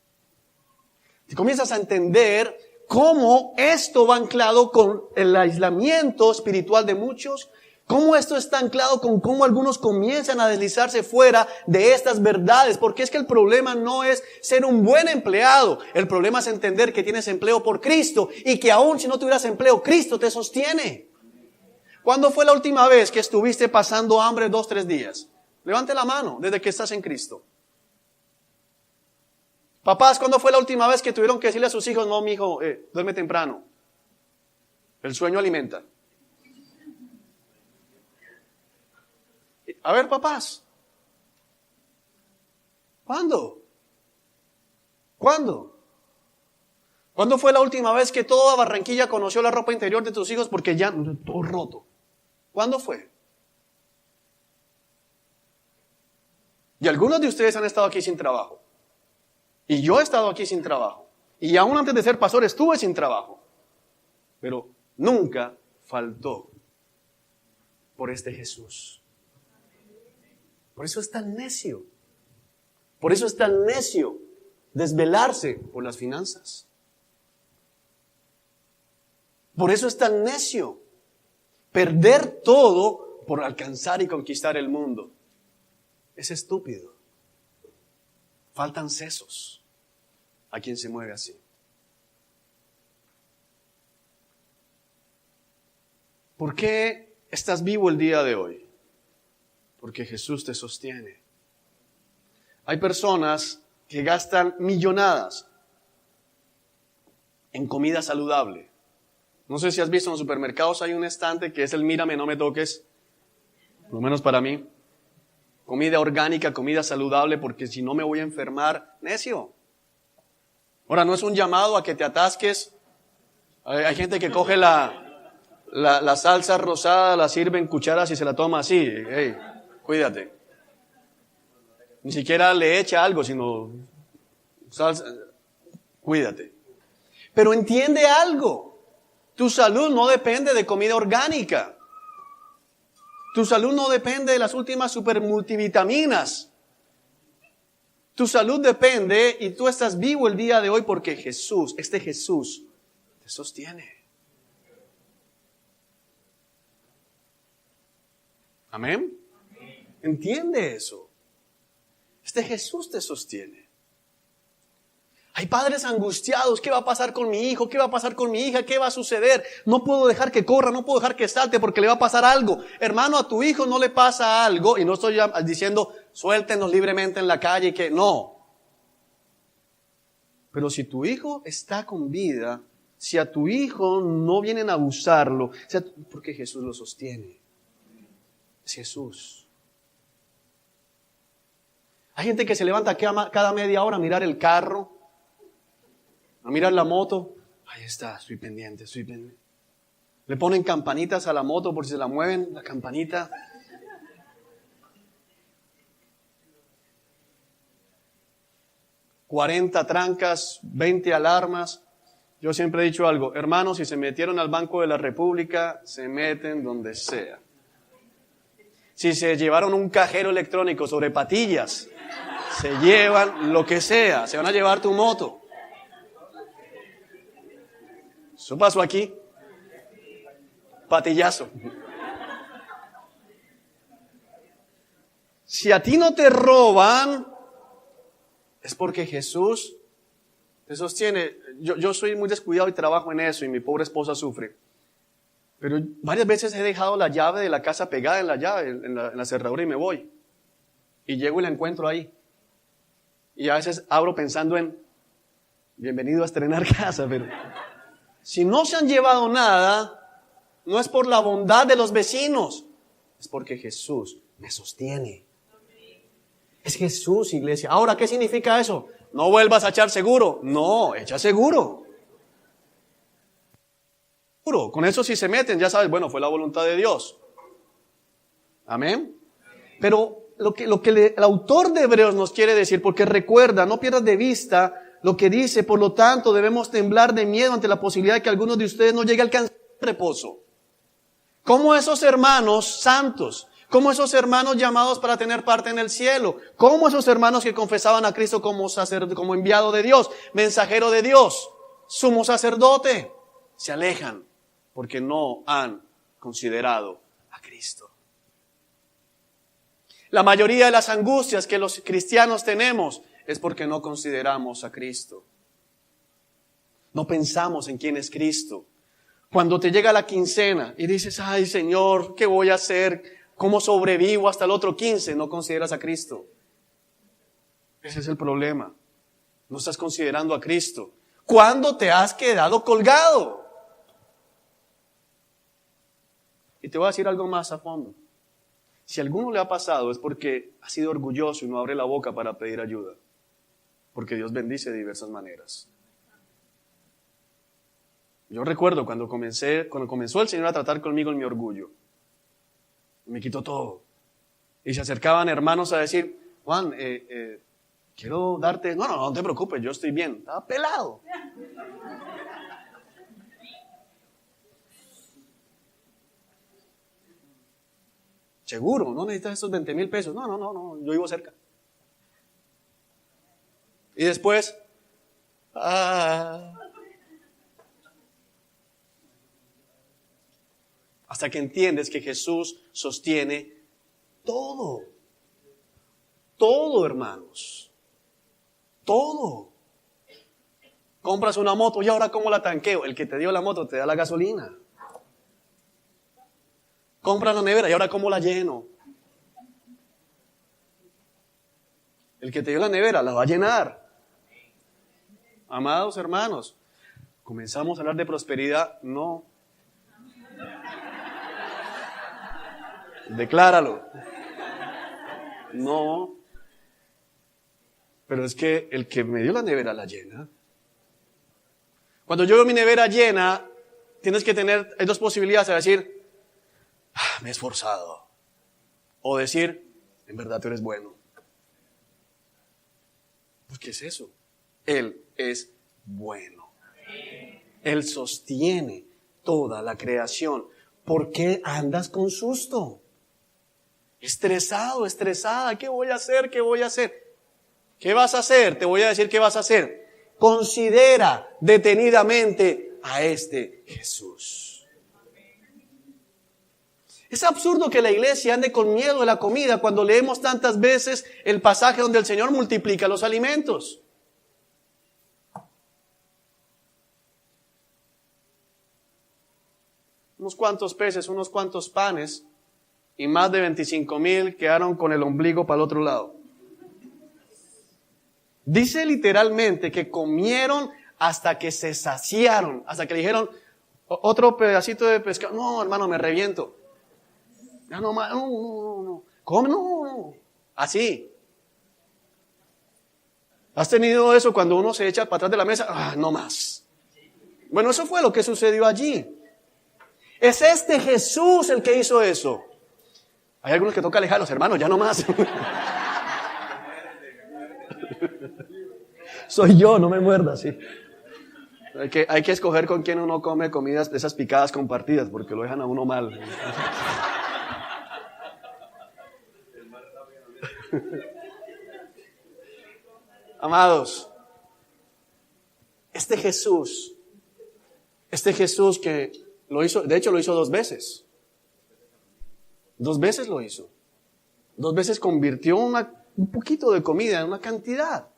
Si comienzas a entender cómo esto va anclado con el aislamiento espiritual de muchos, cómo esto está anclado con cómo algunos comienzan a deslizarse fuera de estas verdades, porque es que el problema no es ser un buen empleado, el problema es entender que tienes empleo por Cristo y que aún si no tuvieras empleo, Cristo te sostiene. ¿Cuándo fue la última vez que estuviste pasando hambre 2-3 días? Levante la mano desde que estás en Cristo. Papás, ¿cuándo fue la última vez que tuvieron que decirle a sus hijos, no, mijo, duerme temprano? El sueño alimenta. A ver, papás. ¿Cuándo? ¿Cuándo fue la última vez que toda Barranquilla conoció la ropa interior de tus hijos porque ya todo roto? ¿Cuándo fue? Y algunos de ustedes han estado aquí sin trabajo. Y yo he estado aquí sin trabajo. Y aún antes de ser pastor estuve sin trabajo. Pero nunca faltó por este Jesús. Por eso es tan necio. Por eso es tan necio desvelarse por las finanzas. Por eso es tan necio perder todo por alcanzar y conquistar el mundo. Es estúpido. Faltan sesos a quien se mueve así. ¿Por qué estás vivo el día de hoy? Porque Jesús te sostiene. Hay personas que gastan millonadas en comida saludable. No sé si has visto en los supermercados hay un estante que es el mírame, no me toques, por lo menos para mí. Comida orgánica, comida saludable, porque si no me voy a enfermar. Necio. Ahora, no es un llamado a que te atasques. Hay gente que coge la salsa rosada, la sirve en cucharas y se la toma así. Hey, cuídate. Ni siquiera le echa algo, sino salsa. Cuídate. Pero entiende algo. Tu salud no depende de comida orgánica. Tu salud no depende de las últimas supermultivitaminas. Tu salud depende y tú estás vivo el día de hoy porque Jesús, este Jesús, te sostiene. ¿Amén? Entiende eso. Este Jesús te sostiene. Hay padres angustiados, ¿qué va a pasar con mi hijo? ¿Qué va a pasar con mi hija? ¿Qué va a suceder? No puedo dejar que corra, no puedo dejar que salte porque le va a pasar algo. Hermano, a tu hijo no le pasa algo, y no estoy diciendo suéltenos libremente en la calle y que no. Pero si tu hijo está con vida, si a tu hijo no vienen a abusarlo, porque Jesús lo sostiene. Es Jesús. Hay gente que se levanta cada media hora a mirar el carro, a mirar la moto. Ahí está, estoy pendiente. Le ponen campanitas a la moto por si se la mueven, la campanita. ...40 trancas, 20 alarmas. Yo siempre he dicho algo, hermanos, si se metieron al Banco de la República, se meten donde sea. Si se llevaron un cajero electrónico sobre patillas, se llevan lo que sea, se van a llevar tu moto. Eso pasó aquí. Patillazo. Si a ti no te roban, es porque Jesús te sostiene. Yo soy muy descuidado y trabajo en eso y mi pobre esposa sufre. Pero varias veces he dejado la llave de la casa pegada en la llave, en la cerradura y me voy. Y llego y la encuentro ahí. Y a veces abro pensando en, bienvenido a estrenar casa, pero si no se han llevado nada, no es por la bondad de los vecinos, es porque Jesús me sostiene. Es Jesús, iglesia. Ahora, ¿qué significa eso? No vuelvas a echar seguro. No, echa seguro. Con eso si se meten, ya sabes, bueno, fue la voluntad de Dios. Amén. Pero lo que el autor de Hebreos nos quiere decir, porque recuerda, no pierdas de vista lo que dice, por lo tanto debemos temblar de miedo ante la posibilidad de que algunos de ustedes no llegue a alcanzar el reposo. Como esos hermanos santos, como esos hermanos llamados para tener parte en el cielo, como esos hermanos que confesaban a Cristo como enviado de Dios, mensajero de Dios, sumo sacerdote, se alejan porque no han considerado a Cristo. La mayoría de las angustias que los cristianos tenemos es porque no consideramos a Cristo. No pensamos en quién es Cristo. Cuando te llega la quincena y dices, ay Señor, ¿qué voy a hacer? ¿Cómo sobrevivo hasta el otro 15? No consideras a Cristo. Ese es el problema. No estás considerando a Cristo. ¿Cuándo te has quedado colgado? Y te voy a decir algo más a fondo. Si a alguno le ha pasado es porque ha sido orgulloso y no abre la boca para pedir ayuda. Porque Dios bendice de diversas maneras. Yo recuerdo cuando comenzó el Señor a tratar conmigo en mi orgullo. Me quitó todo. Y se acercaban hermanos a decir, Juan, quiero darte... No te preocupes, yo estoy bien. Estaba pelado. Seguro, no necesitas esos 20,000 pesos. No, yo vivo cerca. Y después, hasta que entiendes que Jesús sostiene todo. Todo, hermanos. Todo. Compras una moto y ahora ¿cómo la tanqueo? El que te dio la moto te da la gasolina. Compras la nevera y ahora ¿cómo la lleno? El que te dio la nevera la va a llenar. Amados hermanos, comenzamos a hablar de prosperidad. No. Decláralo. No. Pero es que el que me dio la nevera la llena. Cuando yo veo mi nevera llena, hay dos posibilidades de decir, me he esforzado. O decir, en verdad tú eres bueno. Pues ¿qué es eso? Él es bueno. Él sostiene toda la creación. ¿Por qué andas con susto? Estresado, estresada. ¿Qué voy a hacer? ¿Qué voy a hacer? ¿Qué vas a hacer? Te voy a decir qué vas a hacer. Considera detenidamente a este Jesús. Es absurdo que la iglesia ande con miedo de la comida cuando leemos tantas veces el pasaje donde el Señor multiplica los alimentos. Unos cuantos peces, unos cuantos panes y más de 25,000 quedaron con el ombligo para el otro lado. Dice literalmente que comieron hasta que se saciaron, hasta que le dijeron, otro pedacito de pescado. No, hermano, me reviento. Ya no más, no. ¿Cómo no? Así. ¿Has tenido eso cuando uno se echa para atrás de la mesa? No más. Bueno, eso fue lo que sucedió allí. Es este Jesús el que hizo eso. Hay algunos que toca alejarlos, hermanos, ya no más. Soy yo, no me muerdas, sí. Hay que escoger con quién uno come comidas de esas picadas compartidas, porque lo dejan a uno mal. Amados, este Jesús que lo hizo, de hecho lo hizo 2 veces. 2 veces lo hizo. 2 veces convirtió un poquito de comida en una cantidad.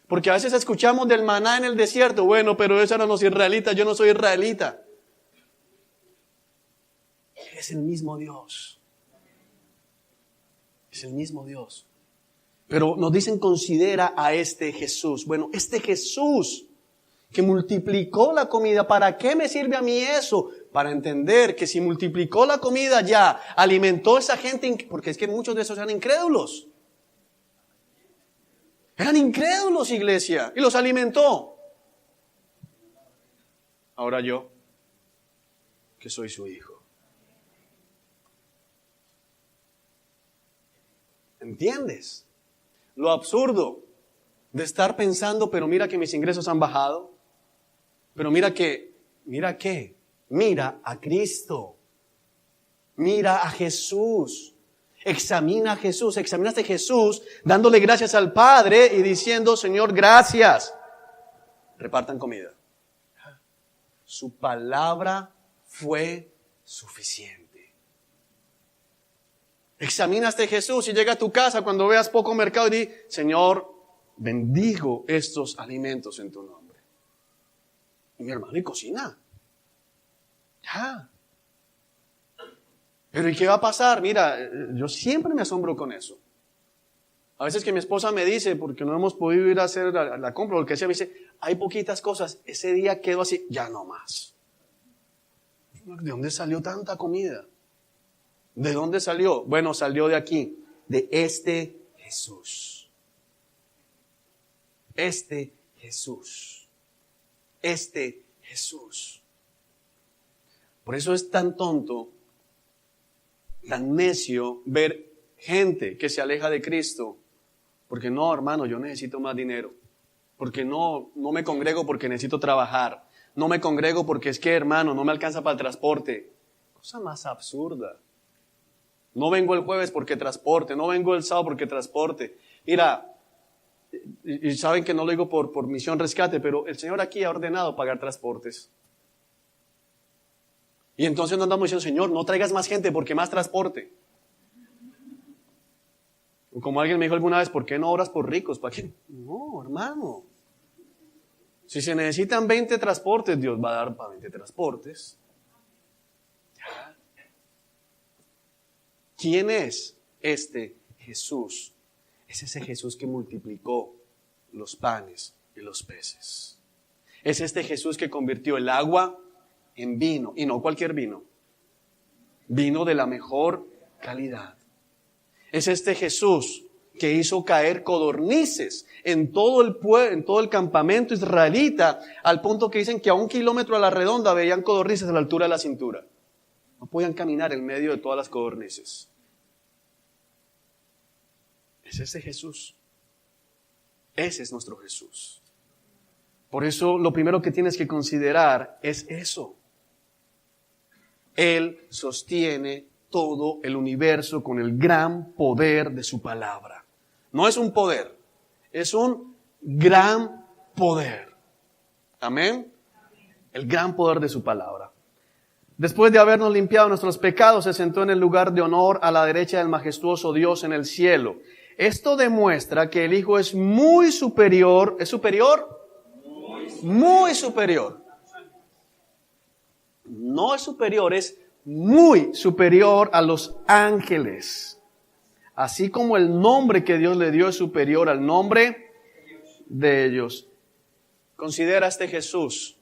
Porque a veces escuchamos del maná en el desierto. Bueno, pero esos eran los israelitas, yo no soy israelita. Es el mismo Dios. Es el mismo Dios. Pero nos dicen, considera a este Jesús. Bueno, este Jesús que multiplicó la comida, ¿para qué me sirve a mí eso? Para entender que si multiplicó la comida ya, alimentó a esa gente, porque es que muchos de esos eran incrédulos. Eran incrédulos, iglesia, y los alimentó. Ahora yo, que soy su hijo. ¿Entiendes? Lo absurdo de estar pensando, pero mira que mis ingresos han bajado. Pero mira a Cristo. Mira a Jesús. Examina a Jesús. Examinaste a Jesús dándole gracias al Padre y diciendo, Señor, gracias. Repartan comida. Su palabra fue suficiente. Examinaste a Jesús y llega a tu casa cuando veas poco mercado y di, Señor, bendigo estos alimentos en tu nombre. Y mi hermano, y cocina. Ya. Pero ¿y qué va a pasar? Mira, yo siempre me asombro con eso. A veces que mi esposa me dice, porque no hemos podido ir a hacer la compra o lo que sea, me dice, hay poquitas cosas, ese día quedo así, ya no más. ¿De dónde salió tanta comida? ¿De dónde salió? Bueno, salió de aquí, de este Jesús. Este Jesús. Este Jesús. Por eso es tan tonto, tan necio ver gente que se aleja de Cristo. Porque no, hermano, yo necesito más dinero. Porque no me congrego porque necesito trabajar. No me congrego porque es que, hermano, no me alcanza para el transporte. Cosa más absurda. No vengo el jueves porque transporte. No vengo el sábado porque transporte. Mira, y saben que no lo digo por misión rescate, pero el Señor aquí ha ordenado pagar transportes. Y entonces no andamos diciendo, Señor, no traigas más gente porque más transporte. Como alguien me dijo alguna vez, ¿por qué no oras por ricos? ¿Para qué? No, hermano. Si se necesitan 20 transportes, Dios va a dar para 20 transportes. ¿Ya? ¿Quién es este Jesús? Es ese Jesús que multiplicó los panes y los peces. Es este Jesús que convirtió el agua en vino, y no cualquier vino. Vino de la mejor calidad. Es este Jesús que hizo caer codornices en todo el campamento israelita, al punto que dicen que a 1 kilómetro a la redonda veían codornices a la altura de la cintura. No podían caminar en medio de todas las codornices. Es ese Jesús. Ese es nuestro Jesús. Por eso lo primero que tienes que considerar es eso. Él sostiene todo el universo con el gran poder de su palabra. No es un poder, es un gran poder. Amén. El gran poder de su palabra. Después de habernos limpiado nuestros pecados, se sentó en el lugar de honor a la derecha del majestuoso Dios en el cielo. Esto demuestra que el Hijo es muy superior. ¿Es superior? Muy superior. No es superior, es muy superior a los ángeles. Así como el nombre que Dios le dio es superior al nombre de ellos. Considera a este Jesús,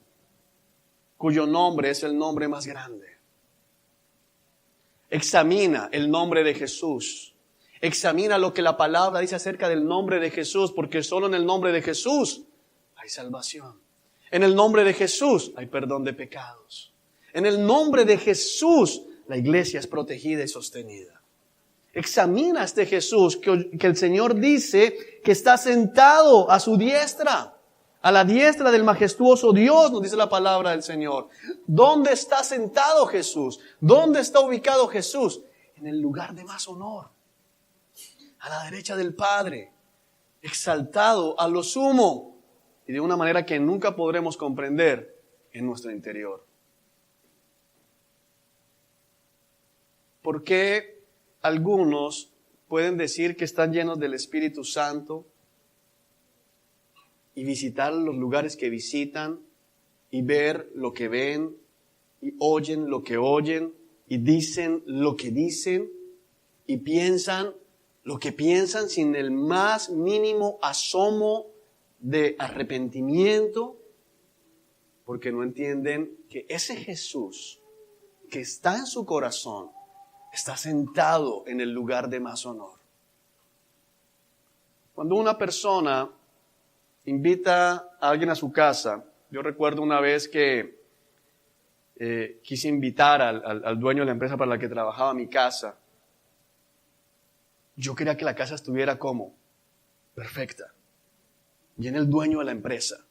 cuyo nombre es el nombre más grande. Examina el nombre de Jesús. Examina lo que la palabra dice acerca del nombre de Jesús, porque solo en el nombre de Jesús hay salvación. En el nombre de Jesús hay perdón de pecados. En el nombre de Jesús la iglesia es protegida y sostenida. Examina a este Jesús que el Señor dice que está sentado a su diestra, a la diestra del majestuoso Dios, nos dice la palabra del Señor. ¿Dónde está sentado Jesús? ¿Dónde está ubicado Jesús? En el lugar de más honor, a la derecha del Padre, exaltado a lo sumo y de una manera que nunca podremos comprender en nuestro interior. ¿Por qué algunos pueden decir que están llenos del Espíritu Santo y visitar los lugares que visitan y ver lo que ven y oyen lo que oyen y dicen lo que dicen y piensan lo que piensan sin el más mínimo asomo de arrepentimiento? Porque no entienden que ese Jesús que está en su corazón está sentado en el lugar de más honor. Cuando una persona invita a alguien a su casa, yo recuerdo una vez que quise invitar al dueño de la empresa para la que trabajaba a mi casa. Yo quería que la casa estuviera como perfecta. Viene el dueño de la empresa,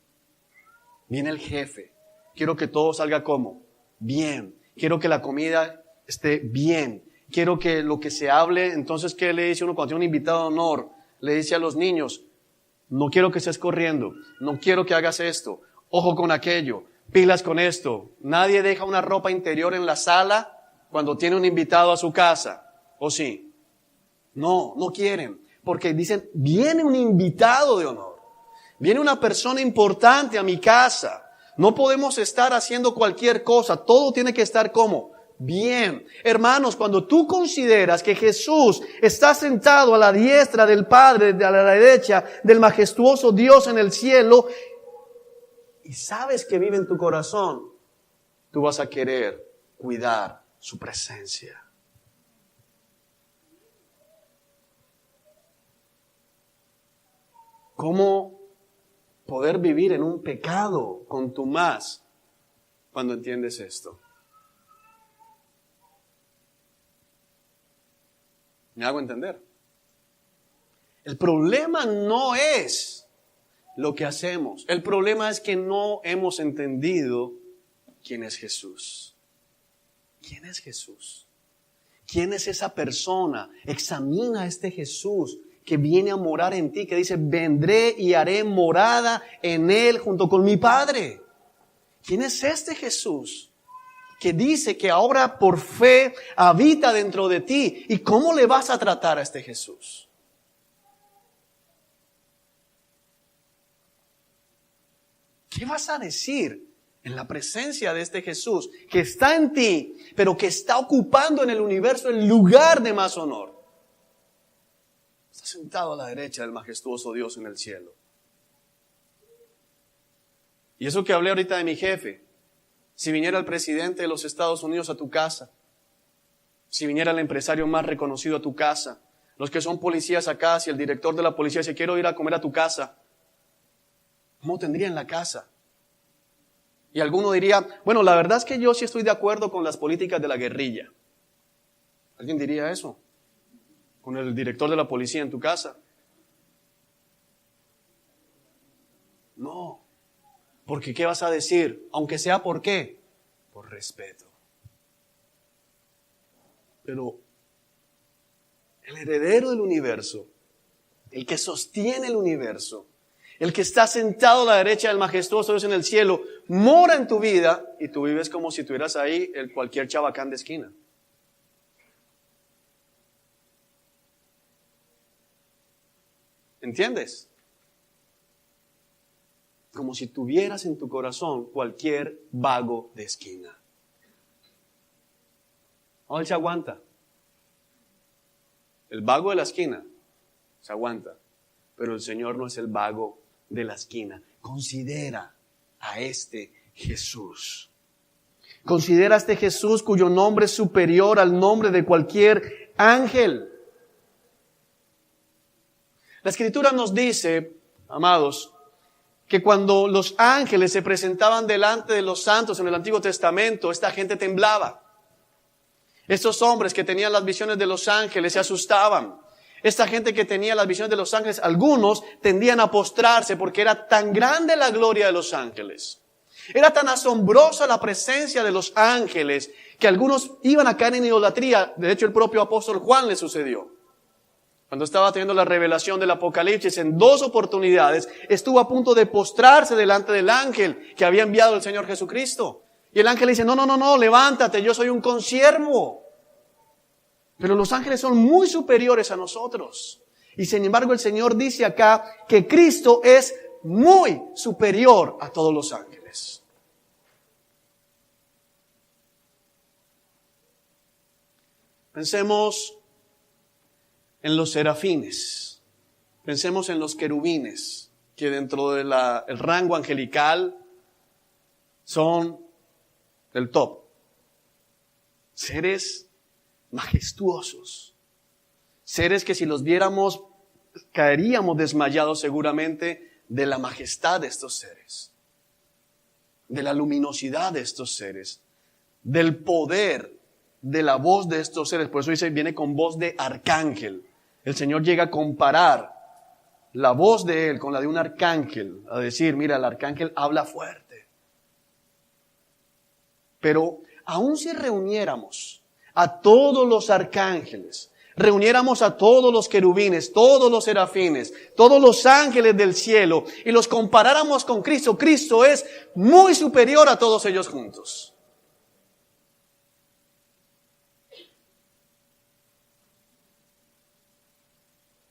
viene el jefe. Quiero que todo salga como bien. Quiero que la comida esté bien. Quiero que lo que se hable, entonces, ¿qué le dice uno cuando tiene un invitado de honor? Le dice a los niños, no quiero que estés corriendo, no quiero que hagas esto, ojo con aquello, pilas con esto. Nadie deja una ropa interior en la sala cuando tiene un invitado a su casa, ¿o sí? No quieren, porque dicen, viene un invitado de honor, viene una persona importante a mi casa. No podemos estar haciendo cualquier cosa, todo tiene que estar como bien. Hermanos, cuando tú consideras que Jesús está sentado a la diestra del Padre, a la derecha del majestuoso Dios en el cielo, y sabes que vive en tu corazón, tú vas a querer cuidar su presencia. ¿Cómo poder vivir en un pecado contumaz cuando entiendes esto? ¿Me hago entender? El problema no es lo que hacemos. El problema es que no hemos entendido quién es Jesús. ¿Quién es Jesús? ¿Quién es esa persona? Examina a este Jesús que viene a morar en ti, que dice, vendré y haré morada en él junto con mi Padre. ¿Quién es este Jesús que dice que ahora por fe habita dentro de ti? ¿Y cómo le vas a tratar a este Jesús? ¿Qué vas a decir en la presencia de este Jesús que está en ti, pero que está ocupando en el universo el lugar de más honor? Está sentado a la derecha del majestuoso Dios en el cielo. Y eso que hablé ahorita de mi jefe, si viniera el presidente de los Estados Unidos a tu casa, si viniera el empresario más reconocido a tu casa, los que son policías acá, si el director de la policía dice, quiero ir a comer a tu casa, ¿cómo tendrían la casa? Y alguno diría, bueno, la verdad es que yo sí estoy de acuerdo con las políticas de la guerrilla. ¿Alguien diría eso? ¿Con el director de la policía en tu casa? No. Porque ¿qué vas a decir? Aunque sea ¿por qué? Por respeto. Pero el heredero del universo, el que sostiene el universo, el que está sentado a la derecha del majestuoso Dios en el cielo, mora en tu vida y tú vives como si tuvieras ahí cualquier chabacán de esquina. ¿Entiendes? Como si tuvieras en tu corazón cualquier vago de esquina. No, él se aguanta. El vago de la esquina se aguanta. Pero el Señor no es el vago de la esquina. Considera a este Jesús. Considera a este Jesús cuyo nombre es superior al nombre de cualquier ángel. La Escritura nos dice, amados, que cuando los ángeles se presentaban delante de los santos en el Antiguo Testamento, esta gente temblaba. Estos hombres que tenían las visiones de los ángeles se asustaban. Esta gente que tenía las visiones de los ángeles, algunos tendían a postrarse porque era tan grande la gloria de los ángeles. Era tan asombrosa la presencia de los ángeles que algunos iban a caer en idolatría. De hecho, el propio apóstol Juan le sucedió. Cuando estaba teniendo la revelación del Apocalipsis, en 2 oportunidades estuvo a punto de postrarse delante del ángel que había enviado el Señor Jesucristo. Y el ángel le dice, no, levántate, yo soy un consiervo. Pero los ángeles son muy superiores a nosotros. Y sin embargo el Señor dice acá que Cristo es muy superior a todos los ángeles. Pensemos en los serafines, pensemos en los querubines, que dentro del rango angelical son del top. Seres majestuosos, seres que si los viéramos caeríamos desmayados seguramente de la majestad de estos seres, de la luminosidad de estos seres, del poder de la voz de estos seres. Por eso dice, viene con voz de arcángel. El Señor llega a comparar la voz de Él con la de un arcángel, a decir, mira, el arcángel habla fuerte. Pero aun si reuniéramos a todos los arcángeles, reuniéramos a todos los querubines, todos los serafines, todos los ángeles del cielo y los comparáramos con Cristo, Cristo es muy superior a todos ellos juntos.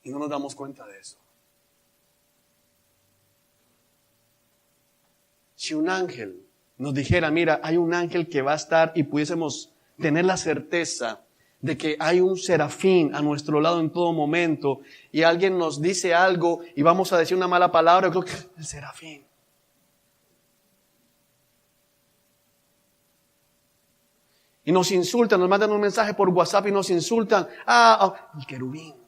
Y no nos damos cuenta de eso. Si un ángel nos dijera, mira, hay un ángel que va a estar y pudiésemos tener la certeza de que hay un serafín a nuestro lado en todo momento y alguien nos dice algo y vamos a decir una mala palabra, creo que el serafín. Y nos insultan, nos mandan un mensaje por WhatsApp y nos insultan. El querubín.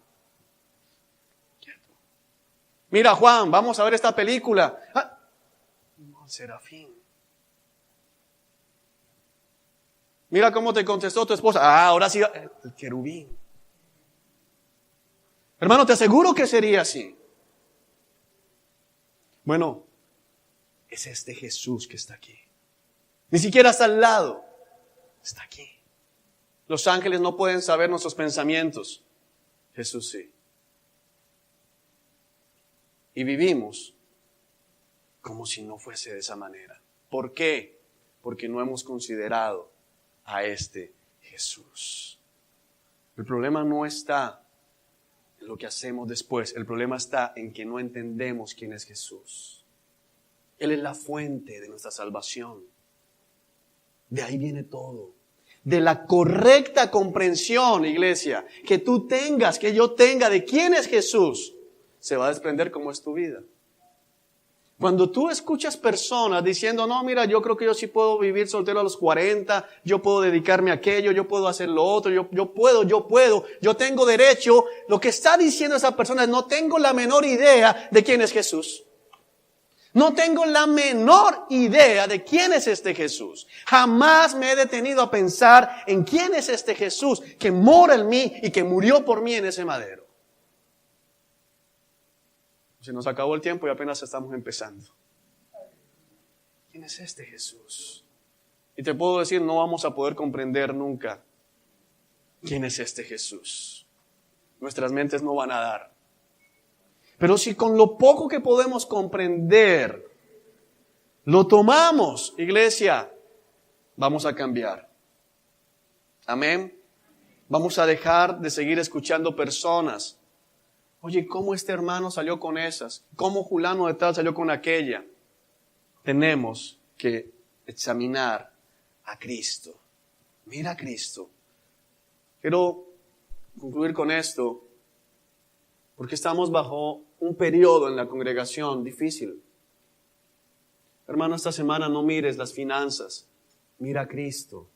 Mira, Juan, vamos a ver esta película. No, el serafín. Mira cómo te contestó tu esposa. Ahora sí, el querubín. Hermano, te aseguro que sería así. Bueno, es este Jesús que está aquí. Ni siquiera está al lado. Está aquí. Los ángeles no pueden saber nuestros pensamientos. Jesús sí. Y vivimos como si no fuese de esa manera. ¿Por qué? Porque no hemos considerado a este Jesús. El problema no está en lo que hacemos después. El problema está en que no entendemos quién es Jesús. Él es la fuente de nuestra salvación. De ahí viene todo. De la correcta comprensión, iglesia, que tú tengas, que yo tenga de quién es Jesús, se va a desprender cómo es tu vida. Cuando tú escuchas personas diciendo, no, mira, yo creo que yo sí puedo vivir soltero a los 40, yo puedo dedicarme a aquello, yo puedo hacer lo otro, yo tengo derecho. Lo que está diciendo esa persona es, no tengo la menor idea de quién es Jesús. No tengo la menor idea de quién es este Jesús. Jamás me he detenido a pensar en quién es este Jesús que mora en mí y que murió por mí en ese madero. Se nos acabó el tiempo y apenas estamos empezando. ¿Quién es este Jesús? Y te puedo decir, no vamos a poder comprender nunca quién es este Jesús. Nuestras mentes no van a dar. Pero si con lo poco que podemos comprender lo tomamos, iglesia, vamos a cambiar. Amén. Vamos a dejar de seguir escuchando personas. Oye, ¿cómo este hermano salió con esas? ¿Cómo fulano de tal salió con aquella? Tenemos que examinar a Cristo. Mira a Cristo. Quiero concluir con esto, porque estamos bajo un periodo en la congregación difícil. Hermano, esta semana no mires las finanzas, mira a Cristo.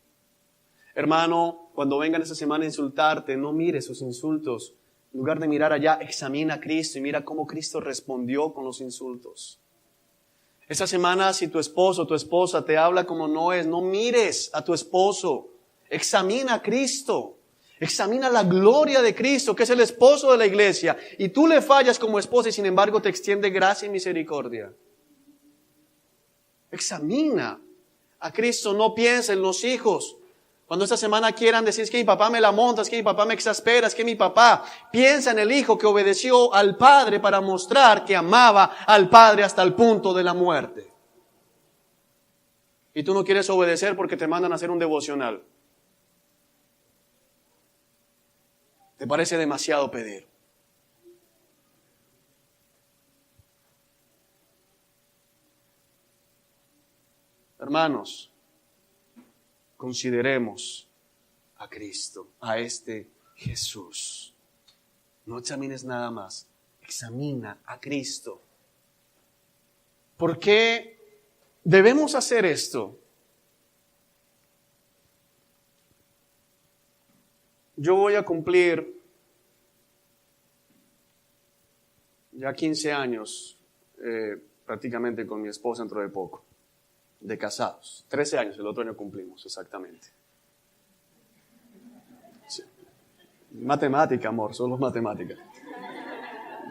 Hermano, cuando vengan esta semana a insultarte, no mires sus insultos. En lugar de mirar allá, examina a Cristo y mira cómo Cristo respondió con los insultos. Esta semana, si tu esposo o tu esposa te habla como no es, no mires a tu esposo. Examina a Cristo. Examina la gloria de Cristo, que es el esposo de la iglesia. Y tú le fallas como esposa y sin embargo te extiende gracia y misericordia. Examina a Cristo. No piensa en los hijos. Cuando esta semana quieran decir, es que mi papá me la monta, es que mi papá me exaspera, es que mi papá, piensa en el hijo que obedeció al padre para mostrar que amaba al padre hasta el punto de la muerte. Y tú no quieres obedecer porque te mandan a hacer un devocional. ¿Te parece demasiado pedir? Hermanos, consideremos a Cristo, a este Jesús. No examines nada más, examina a Cristo. ¿Por qué debemos hacer esto? Yo voy a cumplir ya 15 años prácticamente con mi esposa dentro de poco, de casados. 13 años, el otro año cumplimos, exactamente. Sí. Matemática, amor, solo matemática.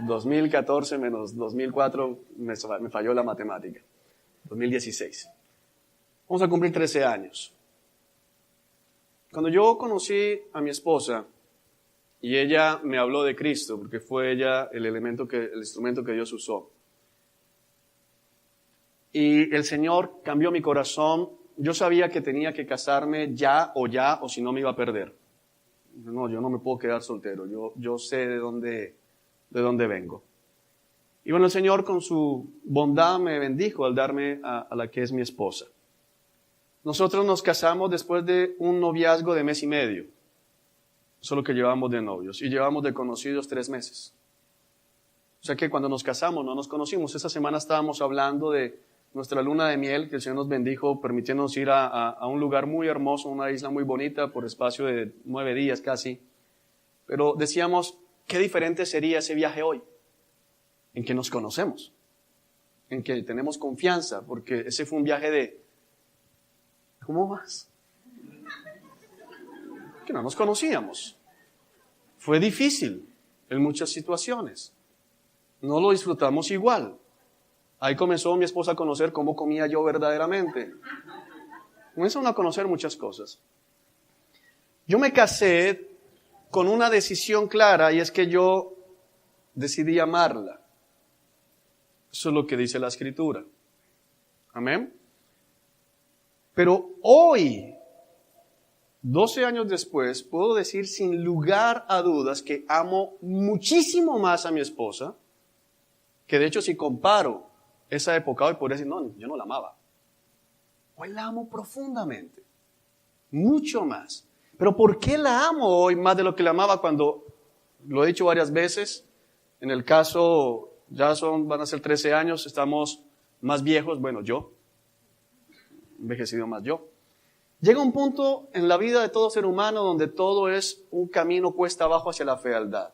2014 menos 2004 me falló la matemática. 2016. Vamos a cumplir 13 años. Cuando yo conocí a mi esposa y ella me habló de Cristo, porque fue ella el instrumento que Dios usó, y el Señor cambió mi corazón, yo sabía que tenía que casarme ya, o si no me iba a perder. No, yo no me puedo quedar soltero, yo sé de dónde vengo. Y bueno, el Señor con su bondad me bendijo al darme a la que es mi esposa. Nosotros nos casamos después de un noviazgo de mes y medio, solo que llevamos de novios, y llevamos de conocidos 3 meses. O sea que cuando nos casamos no nos conocimos. Esta semana estábamos hablando de nuestra luna de miel, que el Señor nos bendijo permitiéndonos ir a un lugar muy hermoso, una isla muy bonita por espacio de 9 días casi. Pero decíamos, qué diferente sería ese viaje hoy, en que nos conocemos, en que tenemos confianza, porque ese fue un viaje de, ¿cómo vas? Que no nos conocíamos. Fue difícil en muchas situaciones. No lo disfrutamos igual. Ahí comenzó mi esposa a conocer cómo comía yo verdaderamente. Comenzaron a conocer muchas cosas. Yo me casé con una decisión clara, y es que yo decidí amarla. Eso es lo que dice la Escritura. Amén. Pero hoy, 12 años después, puedo decir sin lugar a dudas que amo muchísimo más a mi esposa, que de hecho si comparo esa época hoy podría decir, no, yo no la amaba. Hoy la amo profundamente, mucho más. Pero ¿por qué la amo hoy más de lo que la amaba cuando, lo he dicho varias veces, en el caso, van a ser 13 años, estamos más viejos, bueno, yo, envejecido más yo. Llega un punto en la vida de todo ser humano donde todo es un camino cuesta abajo hacia la fealdad.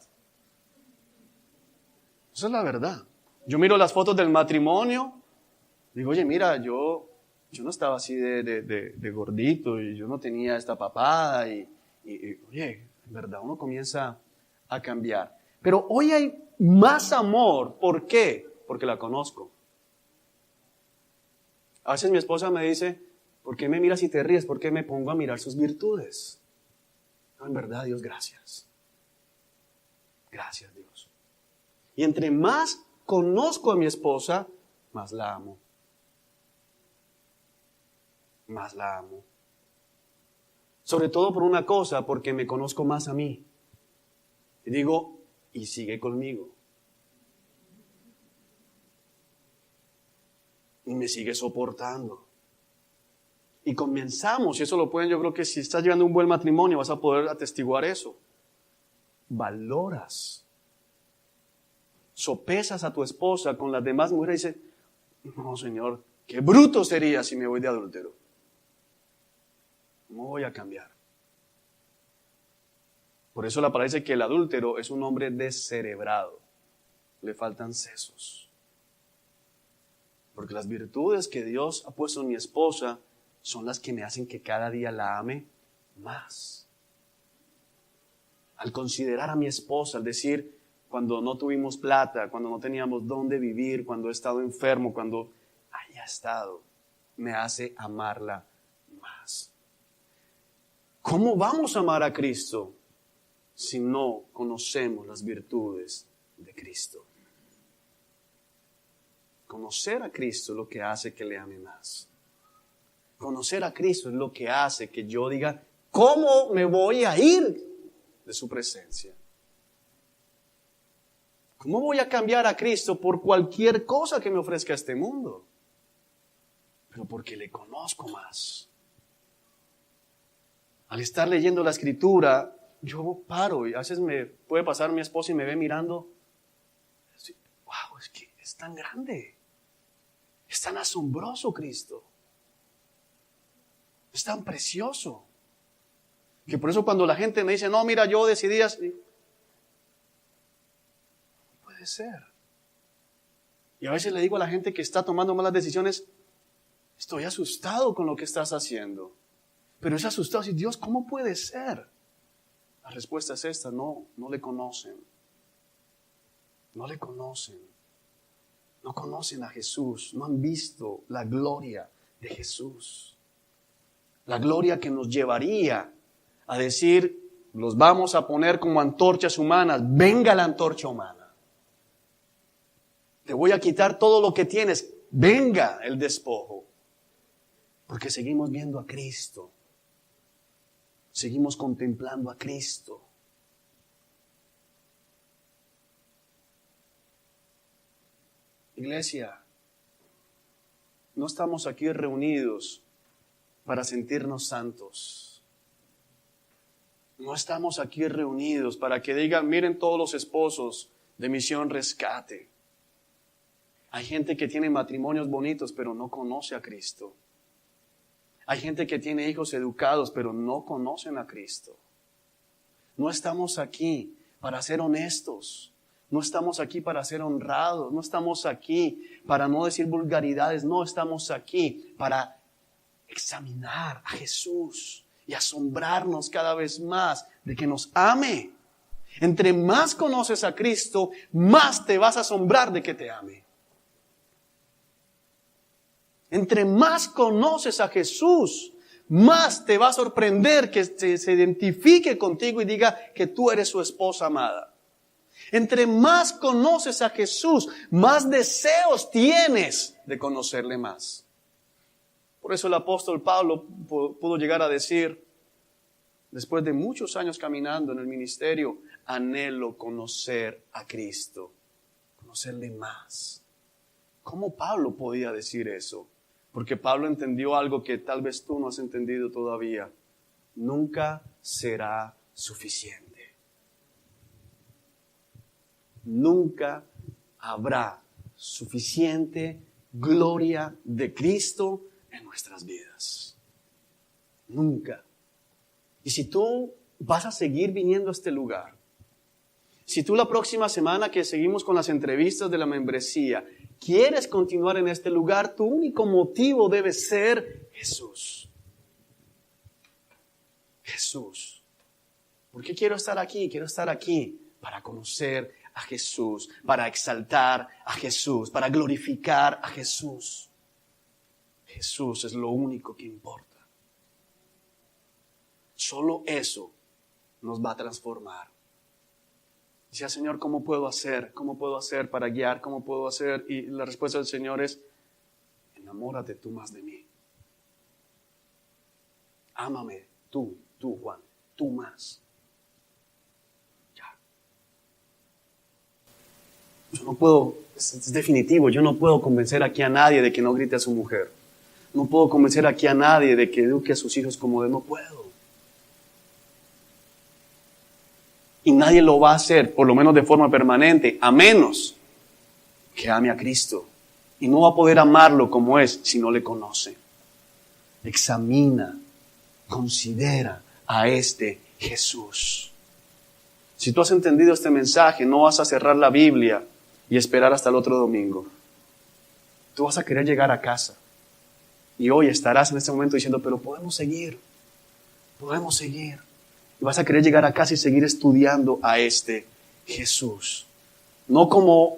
Esa es la verdad. Yo miro las fotos del matrimonio, digo, oye, mira, yo no estaba así de gordito y yo no tenía esta papada y oye, en verdad uno comienza a cambiar. Pero hoy hay más amor. ¿Por qué? Porque la conozco. A veces mi esposa me dice, ¿por qué me miras y te ríes? ¿Por qué me pongo a mirar sus virtudes? No, en verdad, Dios, gracias. Gracias, Dios. Y entre más conozco a mi esposa, más la amo. Más la amo. Sobre todo por una cosa, porque me conozco más a mí. Y digo, y sigue conmigo. Y me sigue soportando. Y comenzamos, y eso lo pueden, yo creo que si estás llevando un buen matrimonio vas a poder atestiguar eso. Valoras. Sopesas a tu esposa con las demás mujeres y dices, no, Señor, qué bruto sería si me voy de adúltero. No voy a cambiar. Por eso la palabra dice que el adúltero es un hombre descerebrado. Le faltan sesos. Porque las virtudes que Dios ha puesto en mi esposa son las que me hacen que cada día la ame más. Al considerar a mi esposa, al decir, cuando no tuvimos plata, cuando no teníamos dónde vivir, cuando he estado enfermo, cuando haya estado, me hace amarla más. ¿Cómo vamos a amar a Cristo si no conocemos las virtudes de Cristo? Conocer a Cristo es lo que hace que le ame más. Conocer a Cristo es lo que hace que yo diga, ¿cómo me voy a ir de su presencia? ¿Cómo voy a cambiar a Cristo por cualquier cosa que me ofrezca este mundo? Pero porque le conozco más. Al estar leyendo la Escritura, yo paro y a veces me puede pasar mi esposa y me ve mirando. Wow, es que es tan grande. Es tan asombroso Cristo. Es tan precioso. Que por eso cuando la gente me dice, no, mira, yo decidí así. No puede ser. Y a veces le digo a la gente que está tomando malas decisiones, estoy asustado con lo que estás haciendo. Pero es asustado. Y Dios, ¿cómo puede ser? La respuesta es esta: no le conocen. No le conocen. No conocen a Jesús. No han visto la gloria de Jesús. La gloria que nos llevaría a decir, los vamos a poner como antorchas humanas. Venga la antorcha humana. Te voy a quitar todo lo que tienes. Venga el despojo. Porque seguimos viendo a Cristo. Seguimos contemplando a Cristo. Iglesia, no estamos aquí reunidos para sentirnos santos. No estamos aquí reunidos para que digan, miren todos los esposos de Misión Rescate. Hay gente que tiene matrimonios bonitos, pero no conoce a Cristo. Hay gente que tiene hijos educados, pero no conocen a Cristo. No estamos aquí para ser honestos. No estamos aquí para ser honrados. No estamos aquí para no decir vulgaridades. No, estamos aquí para examinar a Jesús y asombrarnos cada vez más de que nos ame. Entre más conoces a Cristo, más te vas a asombrar de que te ame. Entre más conoces a Jesús, más te va a sorprender que se identifique contigo y diga que tú eres su esposa amada. Entre más conoces a Jesús, más deseos tienes de conocerle más. Por eso el apóstol Pablo pudo llegar a decir, después de muchos años caminando en el ministerio, anhelo conocer a Cristo, conocerle más. ¿Cómo Pablo podía decir eso? Porque Pablo entendió algo que tal vez tú no has entendido todavía. Nunca será suficiente. Nunca habrá suficiente gloria de Cristo en nuestras vidas. Nunca. Y si tú vas a seguir viniendo a este lugar, si tú la próxima semana que seguimos con las entrevistas de la membresía, quieres continuar en este lugar, tu único motivo debe ser Jesús. Jesús. ¿Por qué quiero estar aquí? Quiero estar aquí para conocer a Jesús, para exaltar a Jesús, para glorificar a Jesús. Jesús es lo único que importa. Solo eso nos va a transformar. Dice, Señor, ¿cómo puedo hacer? ¿Cómo puedo hacer para guiar? ¿Cómo puedo hacer? Y la respuesta del Señor es, enamórate tú más de mí. Ámame tú Juan, tú más. Ya. Yo no puedo, es definitivo, yo no puedo convencer aquí a nadie de que no grite a su mujer. No puedo convencer aquí a nadie de que eduque a sus hijos como de no puedo. Y nadie lo va a hacer, por lo menos de forma permanente, a menos que ame a Cristo. Y no va a poder amarlo como es si no le conoce. Examina, considera a este Jesús. Si tú has entendido este mensaje, no vas a cerrar la Biblia y esperar hasta el otro domingo. Tú vas a querer llegar a casa. Y hoy estarás en este momento diciendo, pero podemos seguir. Podemos seguir. Y vas a querer llegar a casa y seguir estudiando a este Jesús. No como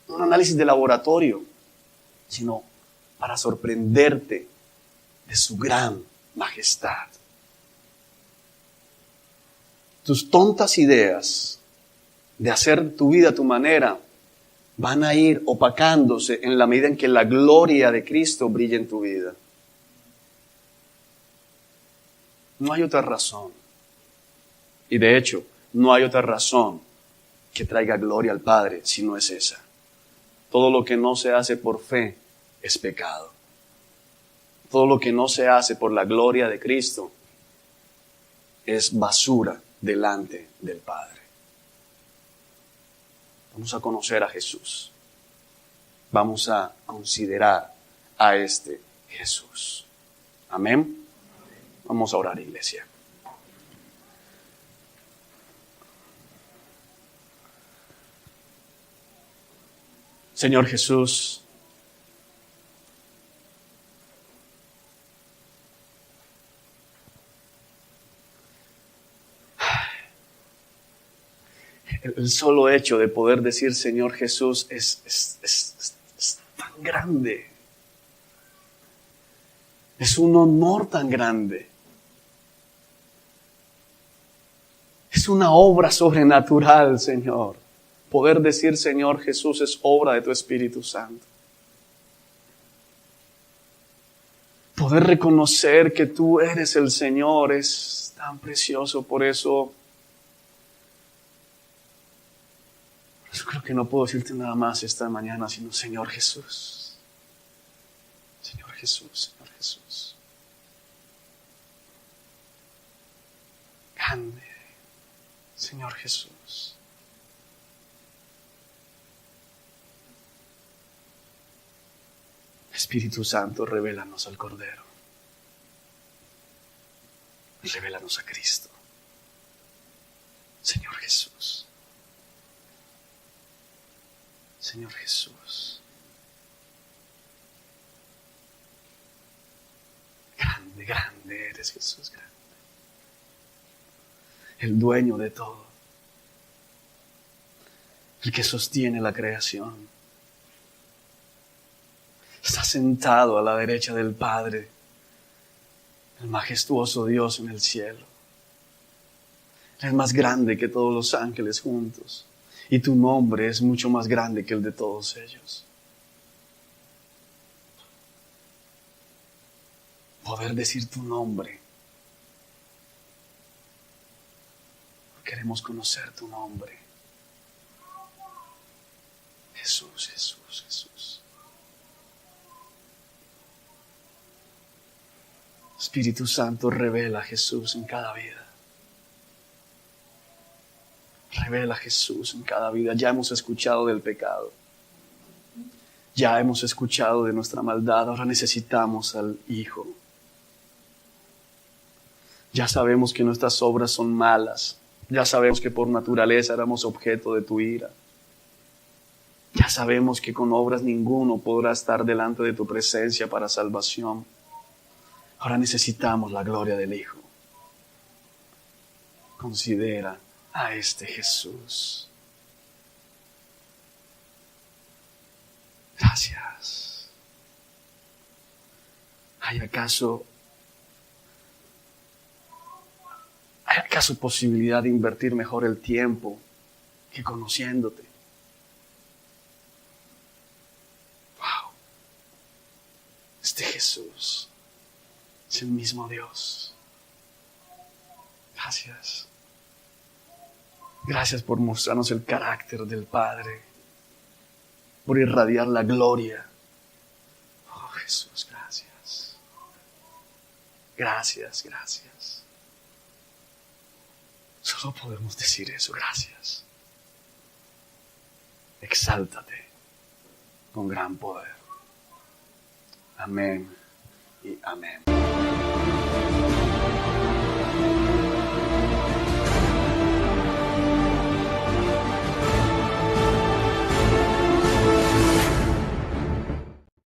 un análisis de laboratorio, sino para sorprenderte de su gran majestad. Tus tontas ideas de hacer tu vida a tu manera van a ir opacándose en la medida en que la gloria de Cristo brille en tu vida. No hay otra razón. Y de hecho, no hay otra razón que traiga gloria al Padre si no es esa. Todo lo que no se hace por fe es pecado. Todo lo que no se hace por la gloria de Cristo es basura delante del Padre. Vamos a conocer a Jesús. Vamos a considerar a este Jesús. Amén. Vamos a orar, iglesia. Señor Jesús, el solo hecho de poder decir Señor Jesús es tan grande. Es un honor tan grande. Es una obra sobrenatural, Señor. Poder decir Señor Jesús es obra de tu Espíritu Santo. Poder reconocer que tú eres el Señor es tan precioso. Por eso yo creo que no puedo decirte nada más esta mañana, sino Señor Jesús. Señor Jesús, Señor Jesús. Grande, Señor Jesús. Espíritu Santo, revélanos al Cordero. Revélanos a Cristo. Señor Jesús. Señor Jesús. Grande, grande eres, Jesús, grande. El dueño de todo. El que sostiene la creación. Está sentado a la derecha del Padre, el majestuoso Dios en el cielo. Es más grande que todos los ángeles juntos. Y tu nombre es mucho más grande que el de todos ellos. Poder decir tu nombre. Queremos conocer tu nombre. Jesús, Jesús, Jesús. Espíritu Santo, revela a Jesús en cada vida. Revela a Jesús en cada vida. Ya hemos escuchado del pecado. Ya hemos escuchado de nuestra maldad. Ahora necesitamos al Hijo. Ya sabemos que nuestras obras son malas. Ya sabemos que por naturaleza éramos objeto de tu ira. Ya sabemos que con obras ninguno podrá estar delante de tu presencia para salvación. Ahora necesitamos la gloria del Hijo. Considera a este Jesús. Gracias. ¿Hay acaso posibilidad de invertir mejor el tiempo que conociéndote? Wow. Este Jesús es el mismo Dios. Gracias. Gracias por mostrarnos el carácter del Padre, por irradiar la gloria. Oh Jesús, gracias. Gracias, gracias. Solo podemos decir eso, gracias. Exáltate con gran poder. Amén y amén.